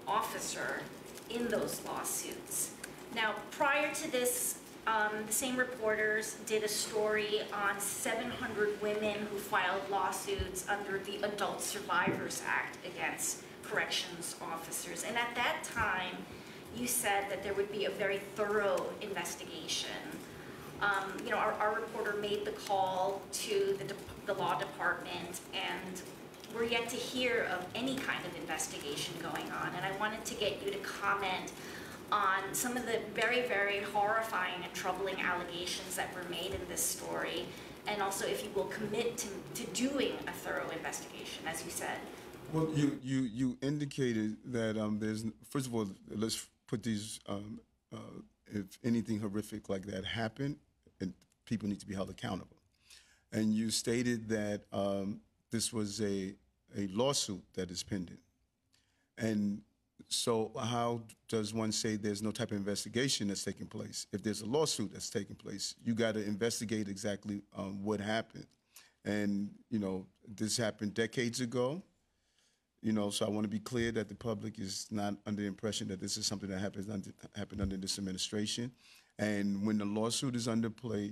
officer in those lawsuits. Now, prior to this, the same reporters did a story on 700 women who filed lawsuits under the Adult Survivors Act against corrections officers. And at that time, you said that there would be a very thorough investigation. Our reporter made the call to the law department, and we're yet to hear of any kind of investigation going on. And I wanted to get you to comment on some of the very, very horrifying and troubling allegations that were made in this story, and also if you will commit to doing a thorough investigation, as you said. Well, you indicated that there's, first of all, let's put these, if anything horrific like that happened, and people need to be held accountable. And you stated that this was a lawsuit that is pending. And so how does one say there's no type of investigation that's taking place? If there's a lawsuit that's taking place, you got to investigate exactly what happened. And, this happened decades ago. So I want to be clear that the public is not under the impression that this is something that happened under this administration. And when the lawsuit is under play,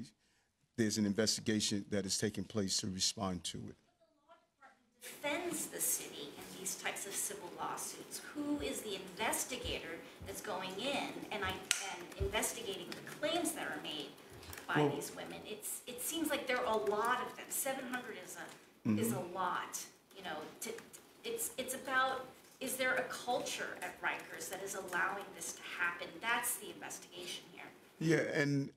there's an investigation that is taking place to respond to it. But the law department defends the city in these types of civil lawsuits. Who is the investigator that's going in and investigating the claims that are made by these women? It seems like there are a lot of them. 700 is is a lot. You know, it's about, is there a culture at Rikers that is allowing this to happen? That's the investigation here. Yeah,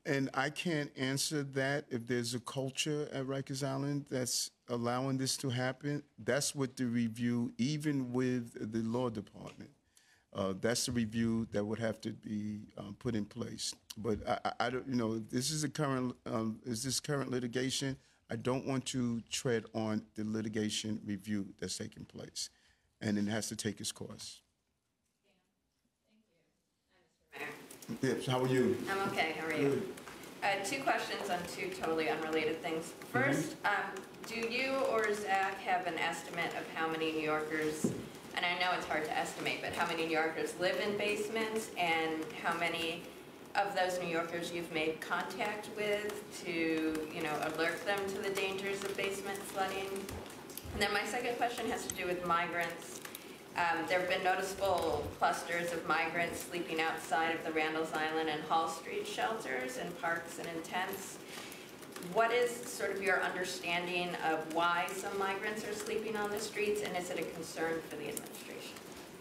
and I can't answer that if there's a culture at Rikers Island that's allowing this to happen. That's what the review, even with the law department, that's the review that would have to be put in place. But I don't, you know, this is current litigation. I don't want to tread on the litigation review that's taking place, and it has to take its course. Yes, how are you? I'm okay, how are you? Two questions on two totally unrelated things. First, do you or Zach have an estimate of how many New Yorkers, and I know it's hard to estimate, but how many New Yorkers live in basements, and how many of those New Yorkers you've made contact with to, you know, alert them to the dangers of basement flooding? And then my second question has to do with migrants. There have been noticeable clusters of migrants sleeping outside of the Randall's Island and Hall Street shelters in parks and in tents. What is sort of your understanding of why some migrants are sleeping on the streets, and is it a concern for the administration?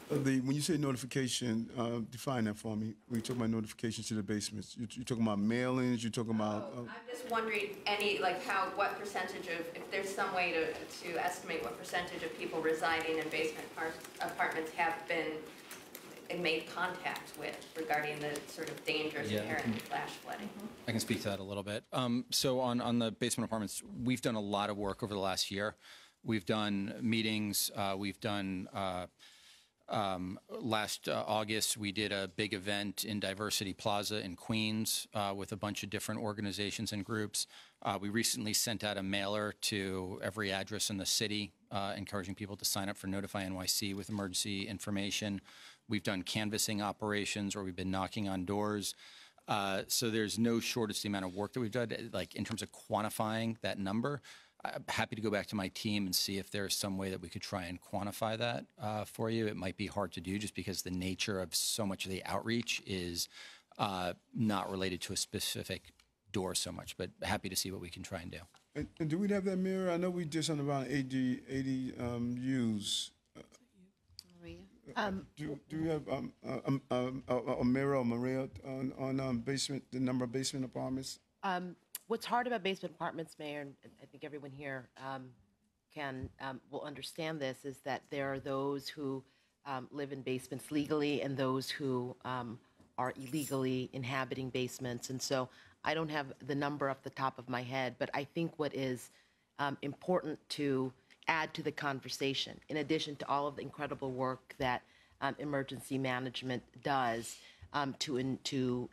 When you say notification, define that for me. When you talk about notifications to the basements, you're talking about mailings, you're talking about... I'm just wondering what percentage of, if there's some way to estimate what percentage of people residing in basement apartments have been made contact with regarding the sort of dangers inherent in flash flooding. I can speak to that a little bit. So on the basement apartments, we've done a lot of work over the last year. We've done meetings, we've done... last August, we did a big event in Diversity Plaza in Queens with a bunch of different organizations and groups. We recently sent out a mailer to every address in the city, encouraging people to sign up for Notify NYC with emergency information. We've done canvassing operations where we've been knocking on doors. So there's no shortage the amount of work that we've done, like in terms of quantifying that number. I'm happy to go back to my team and see if there's some way that we could try and quantify that for you. It might be hard to do just because the nature of so much of the outreach is not related to a specific door so much, but happy to see what we can try and do. And do we have that mirror? I know we did something around 80 U's. Do we have a mirror or Maria on basement, the number of basement apartments? What's hard about basement apartments, Mayor, and I think everyone here will understand this, is that there are those who live in basements legally and those who are illegally inhabiting basements. And so I don't have the number off the top of my head, but I think what is important to add to the conversation, in addition to all of the incredible work that emergency management does to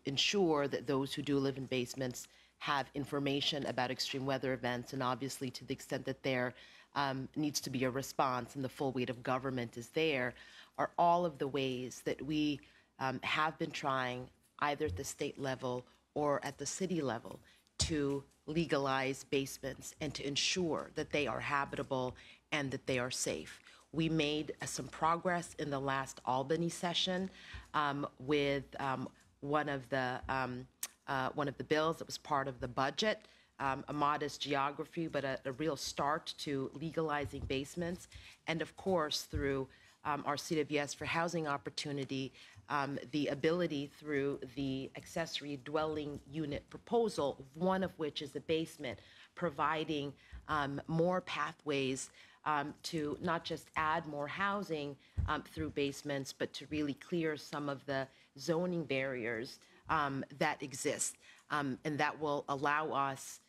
ensure that those who do live in basements have information about extreme weather events, and obviously to the extent that there needs to be a response and the full weight of government is there, are all of the ways that we have been trying, either at the state level or at the city level, to legalize basements and to ensure that they are habitable and that they are safe. We made some progress in the last Albany session with one of the bills that was part of the budget, a modest geography, but a real start to legalizing basements. And of course, through our City of Yes for Housing Opportunity, the ability through the accessory dwelling unit proposal, one of which is a basement, providing more pathways to not just add more housing through basements, but to really clear some of the zoning barriers that exist. And that will allow us,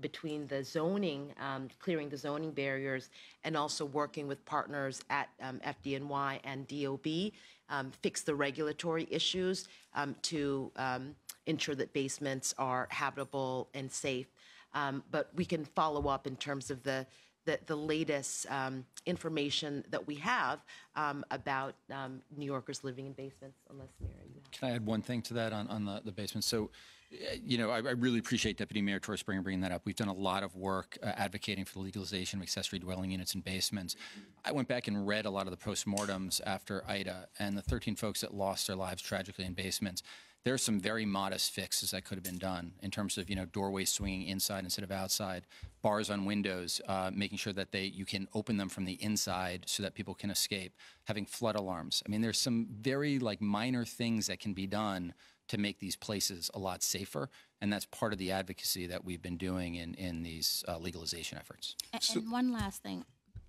between the zoning, clearing the zoning barriers, and also working with partners at FDNY and DOB, fix the regulatory issues to ensure that basements are habitable and safe. But we can follow up in terms of the latest information that we have about New Yorkers living in basements, unless Mary, you have. Can I add one thing to that on the basement? So, you know, I really appreciate Deputy Mayor Torres Springer bringing that up. We've done a lot of work advocating for the legalization of accessory dwelling units in basements. I went back and read a lot of the postmortems after Ida, and the 13 folks that lost their lives tragically in basements. There are some very modest fixes that could have been done in terms of, doorways swinging inside instead of outside, bars on windows, making sure that you can open them from the inside so that people can escape, having flood alarms. I mean, there's some very minor things that can be done to make these places a lot safer, and that's part of the advocacy that we've been doing in these legalization efforts. And one last thing.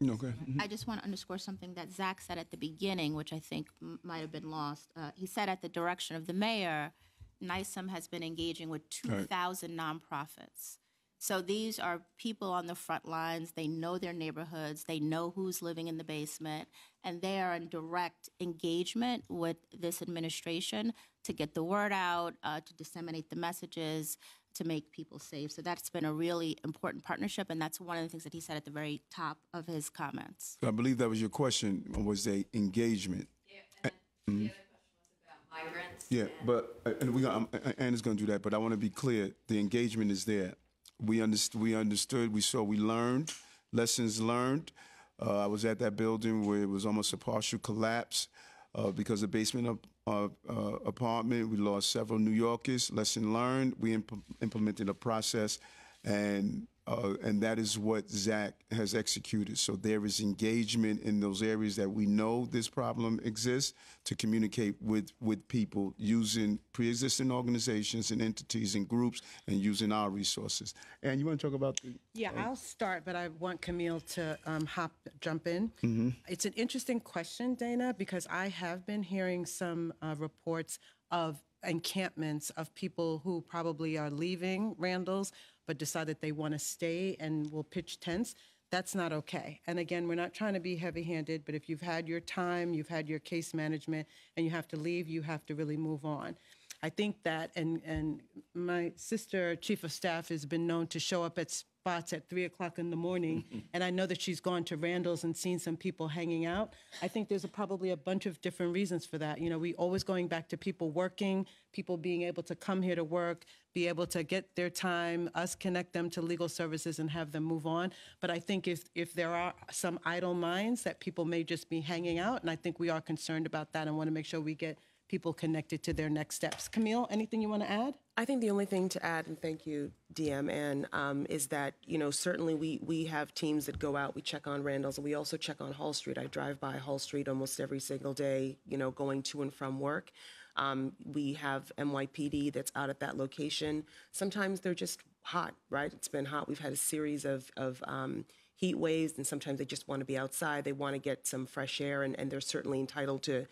Okay. I just want to underscore something that Zach said at the beginning, which I think might have been lost. He said at the direction of the mayor, NYSEM has been engaging with 2,000 nonprofits. So these are people on the front lines. They know their neighborhoods. They know who's living in the basement. And they are in direct engagement with this administration to get the word out, to disseminate the messages, to make people safe. So that's been a really important partnership, and that's one of the things that he said at the very top of his comments. I believe that was your question, was a engagement. Yeah, and the other question was about migrants. Yeah, but Anna's going to do that, but I want to be clear. The engagement is there. We understood, we saw, we learned, lessons learned. I was at that building where it was almost a partial collapse because the basement apartment. We lost several New Yorkers. Lesson learned. We implemented a process, and that is what Zach has executed. So there is engagement in those areas that we know this problem exists to communicate with people using pre-existing organizations and entities and groups and using our resources. And you want to talk about the... Yeah, I'll start, but I want Camille to jump in. Mm-hmm. It's an interesting question, Dana, because I have been hearing some reports of encampments of people who probably are leaving Randall's but decide that they want to stay and will pitch tents. That's not okay. And again, we're not trying to be heavy-handed, but if you've had your time, you've had your case management, and you have to leave, you have to really move on. I think that, and my sister, chief of staff, has been known to show up at spots at 3 o'clock in the morning, and I know that she's gone to Randall's and seen some people hanging out. I think there's probably a bunch of different reasons for that. We always going back to people working, people being able to come here to work, be able to get their time, us connect them to legal services and have them move on. But I think if there are some idle minds that people may just be hanging out, and I think we are concerned about that and want to make sure we get people connected to their next steps. Camille, anything you want to add? I think the only thing to add, and thank you, DM, and is that, certainly we have teams that go out, we check on Randall's, and we also check on Hall Street. I drive by Hall Street almost every single day, going to and from work. We have NYPD that's out at that location. Sometimes they're just hot, right? It's been hot. We've had a series of heat waves, and sometimes they just want to be outside. They want to get some fresh air, and they're certainly entitled to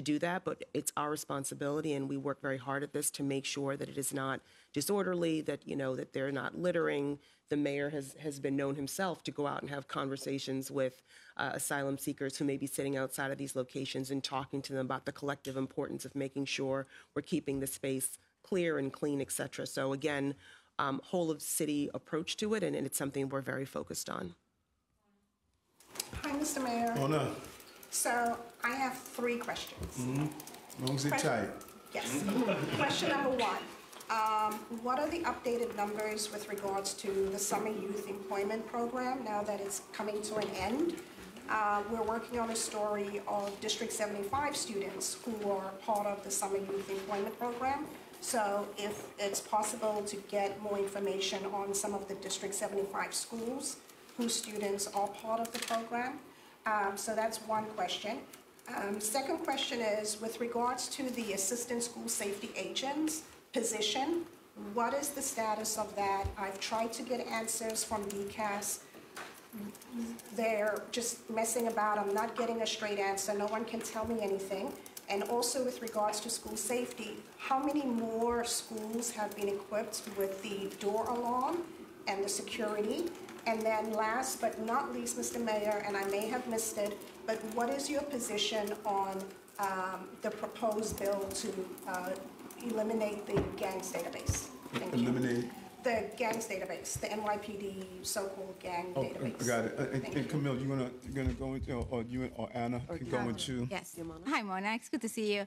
do that. But it's our responsibility, and we work very hard at this to make sure that it is not disorderly, that, that they're not littering. The mayor has been known himself to go out and have conversations with asylum seekers who may be sitting outside of these locations and talking to them about the collective importance of making sure we're keeping the space clear and clean, et cetera. So again, whole of city approach to it, and it's something we're very focused on. Hi, Mr. Mayor. Oh, no. So I have 3 questions. Mm-hmm. As long as it's tight. Yes. Question number 1. What are the updated numbers with regards to the Summer Youth Employment Program now that it's coming to an end? We're working on a story of District 75 students who are part of the Summer Youth Employment Program. So if it's possible to get more information on some of the District 75 schools whose students are part of the program. So that's one question. Second question is with regards to the Assistant School Safety Agents position, what is the status of that? I've tried to get answers from DCAS. They're just messing about. I'm not getting a straight answer. No one can tell me anything. And also with regards to school safety, how many more schools have been equipped with the door alarm and the security? And then last but not least, Mr. Mayor, and I may have missed it, but what is your position on the proposed bill to eliminate the gangs database? Thank you. The gangs database, the NYPD so-called gang database. I got it. And Camille, you're gonna go into, or you or Anna can go into? Yes. Hi, Mona. It's good to see you.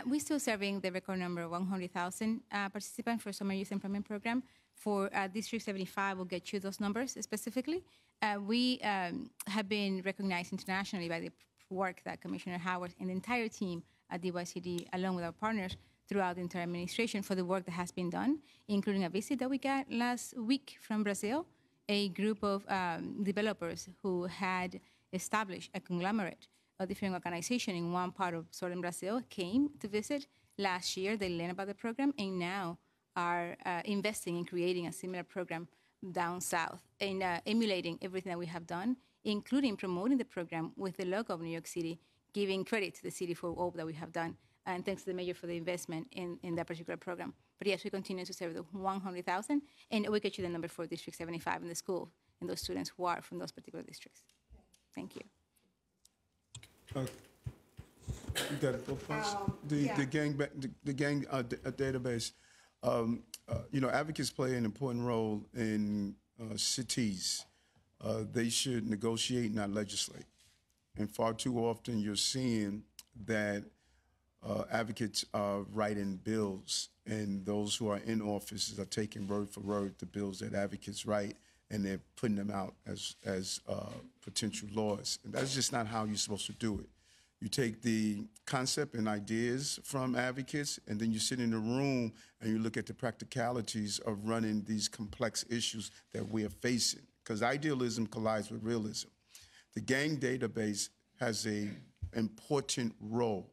We're still serving the record number 100,000 participants for Summer Youth Employment Program. For District 75, we'll get you those numbers specifically. We have been recognized internationally by the work that Commissioner Howard and the entire team at DYCD, along with our partners, throughout the entire administration for the work that has been done, including a visit that we got last week from Brazil, a group of developers who had established a conglomerate of different organizations in one part of southern Brazil came to visit last year. They learned about the program and now are investing in creating a similar program down south and emulating everything that we have done, including promoting the program with the logo of New York City, giving credit to the city for all that we have done. And thanks to the mayor for the investment in that particular program. But yes, we continue to serve the 100,000, and we'll get you the number for District 75 in the school and those students who are from those particular districts. Thank you. You got it, go first. The gang database. Advocates play an important role in cities. They should negotiate, not legislate. And far too often, you're seeing that advocates are writing bills, and those who are in offices are taking word for word the bills that advocates write, and they're putting them out as potential laws. And that's just not how you're supposed to do it. You take the concept and ideas from advocates, and then you sit in a room and you look at the practicalities of running these complex issues that we are facing, because idealism collides with realism. The gang database has an important role.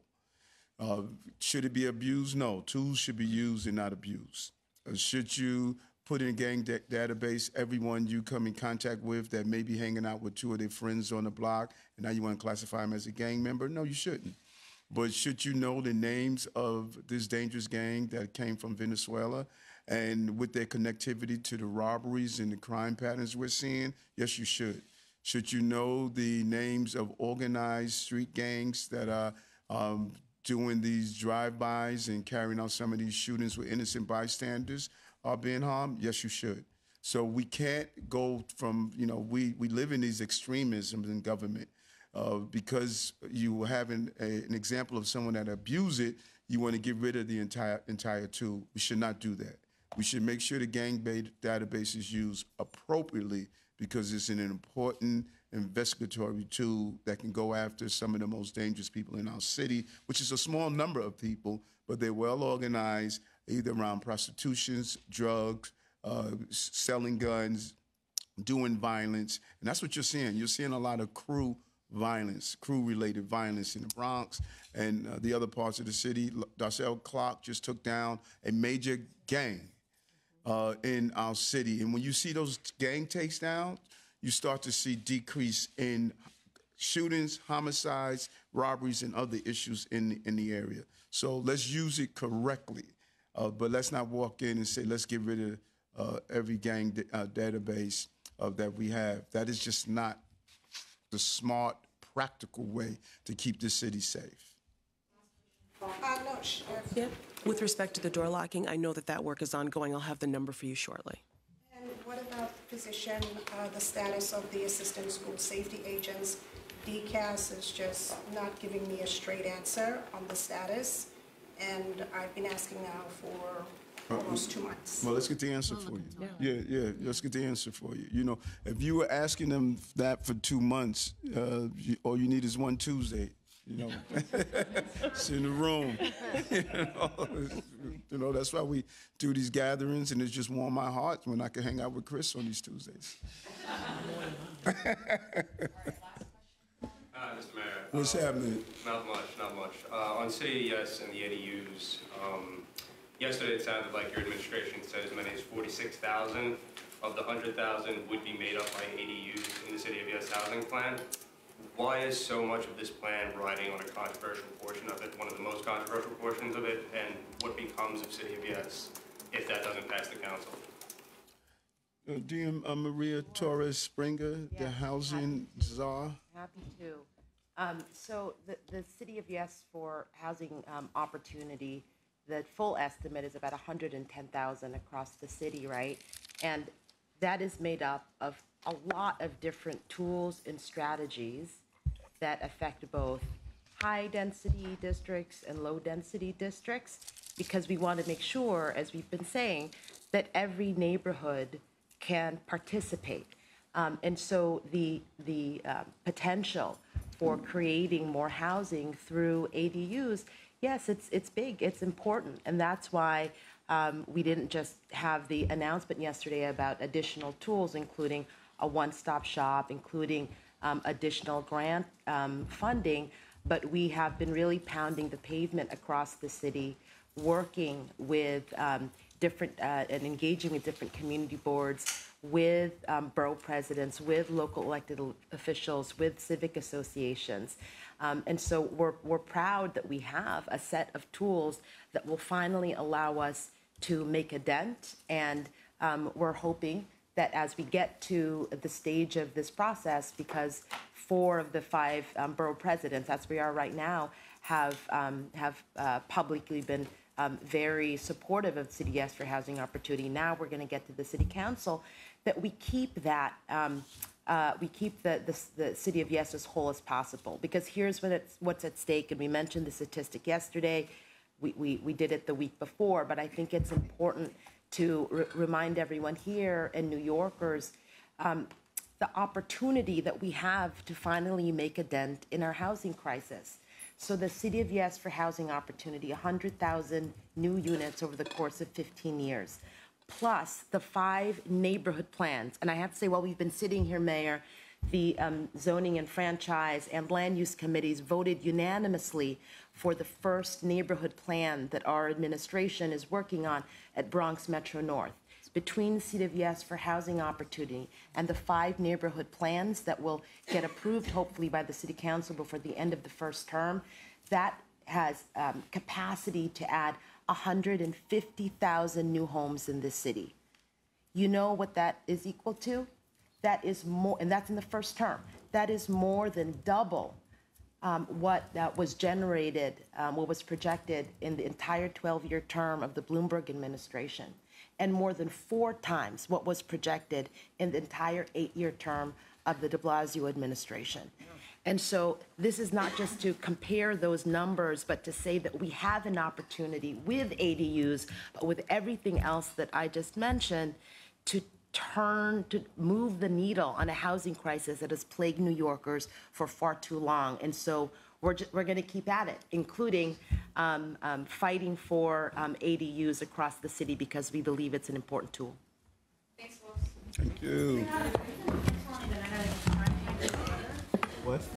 Should it be abused? No. Tools should be used and not abused. Should you put in a gang database everyone you come in contact with that may be hanging out with two of their friends on the block, and now you want to classify them as a gang member? No, you shouldn't. But should you know the names of this dangerous gang that came from Venezuela and with their connectivity to the robberies and the crime patterns we're seeing? Yes, you should. Should you know the names of organized street gangs that are doing these drive-bys and carrying out some of these shootings where innocent bystanders are being harmed? Yes, you should. So we can't go from, we live in these extremisms in government. Because you have an example of someone that abused it, you want to get rid of the entire tool. We should not do that. We should make sure the gang database is used appropriately, because it's an important investigatory tool that can go after some of the most dangerous people in our city, which is a small number of people, but they're well organized, either around prostitution, drugs, selling guns, doing violence. And that's what you're seeing. You're seeing a lot of crew violence, crew-related violence in the Bronx and the other parts of the city. Darcel Clark just took down a major gang in our city. And when you see those gang takedowns, you start to see decrease in shootings, homicides, robberies, and other issues in the area. So let's use it correctly. But let's not walk in and say, let's get rid of every gang database that we have. That is just not the smart, practical way to keep the city safe. Yeah. With respect to the door locking, I know that work is ongoing. I'll have the number for you shortly. And what about the status of the assistant school safety agents? DCAS is just not giving me a straight answer on the status, and I've been asking now for almost 2 months. Well, let's get the answer for you. Yeah, let's get the answer for you. If you were asking them that for 2 months, all you need is one Tuesday. It's in the room. That's why we do these gatherings, and it's just warm my heart when I can hang out with Chris on these Tuesdays. Mr. Mayor. What's happening? Not much. On City Yes and the ADUs, yesterday it sounded like your administration said as many as 46,000 of the 100,000 would be made up by ADUs in the City of Yes housing plan. Why is so much of this plan riding on a controversial portion of it, one of the most controversial portions of it, and what becomes of City of Yes if that doesn't pass the council? DM Maria Torres Springer, the housing czar. Happy to. So the City of Yes for housing opportunity, the full estimate is about 110,000 across the city, right? And that is made up of a lot of different tools and strategies that affect both high-density districts and low-density districts, because we want to make sure, as we've been saying, that every neighborhood can participate. And so the potential for creating more housing through ADUs Yes, it's big, it's important, and that's why we didn't just have the announcement yesterday about additional tools, including a one-stop shop, including additional grant funding, but we have been really pounding the pavement across the city, working with different and engaging with different community boards, with borough presidents, with local elected officials, with civic associations. And so we're proud that we have a set of tools that will finally allow us to make a dent. And we're hoping that as we get to the stage of this process, because 4 of the 5 borough presidents, as we are right now, have publicly been very supportive of City Yes for Housing Opportunity. Now we're going to get to the City Council, that we keep that, we keep the City of Yes as whole as possible. Because here's what's at stake, and we mentioned the statistic yesterday, we did it the week before, but I think it's important to remind everyone here and New Yorkers the opportunity that we have to finally make a dent in our housing crisis. So the City of Yes for Housing Opportunity, 100,000 new units over the course of 15 years, plus the 5 neighborhood plans. And I have to say, while we've been sitting here, Mayor, the zoning and franchise and land use committees voted unanimously for the first neighborhood plan that our administration is working on at Bronx Metro North. Between the City of Yes for Housing Opportunity and the 5 neighborhood plans that will get approved hopefully by the City Council before the end of the first term, that has capacity to add 150,000 new homes in this city. You know what that is equal to? That is more, and that's in the first term. That is more than double what was generated, what was projected in the entire 12-year term of the Bloomberg administration, and more than 4 times what was projected in the entire 8-year term of the de Blasio administration. And so this is not just to compare those numbers, but to say that we have an opportunity with ADUs, but with everything else that I just mentioned, to move the needle on a housing crisis that has plagued New Yorkers for far too long. And so we're going to keep at it, including fighting for ADUs across the city, because we believe it's an important tool. Thanks, folks. Thank you. What?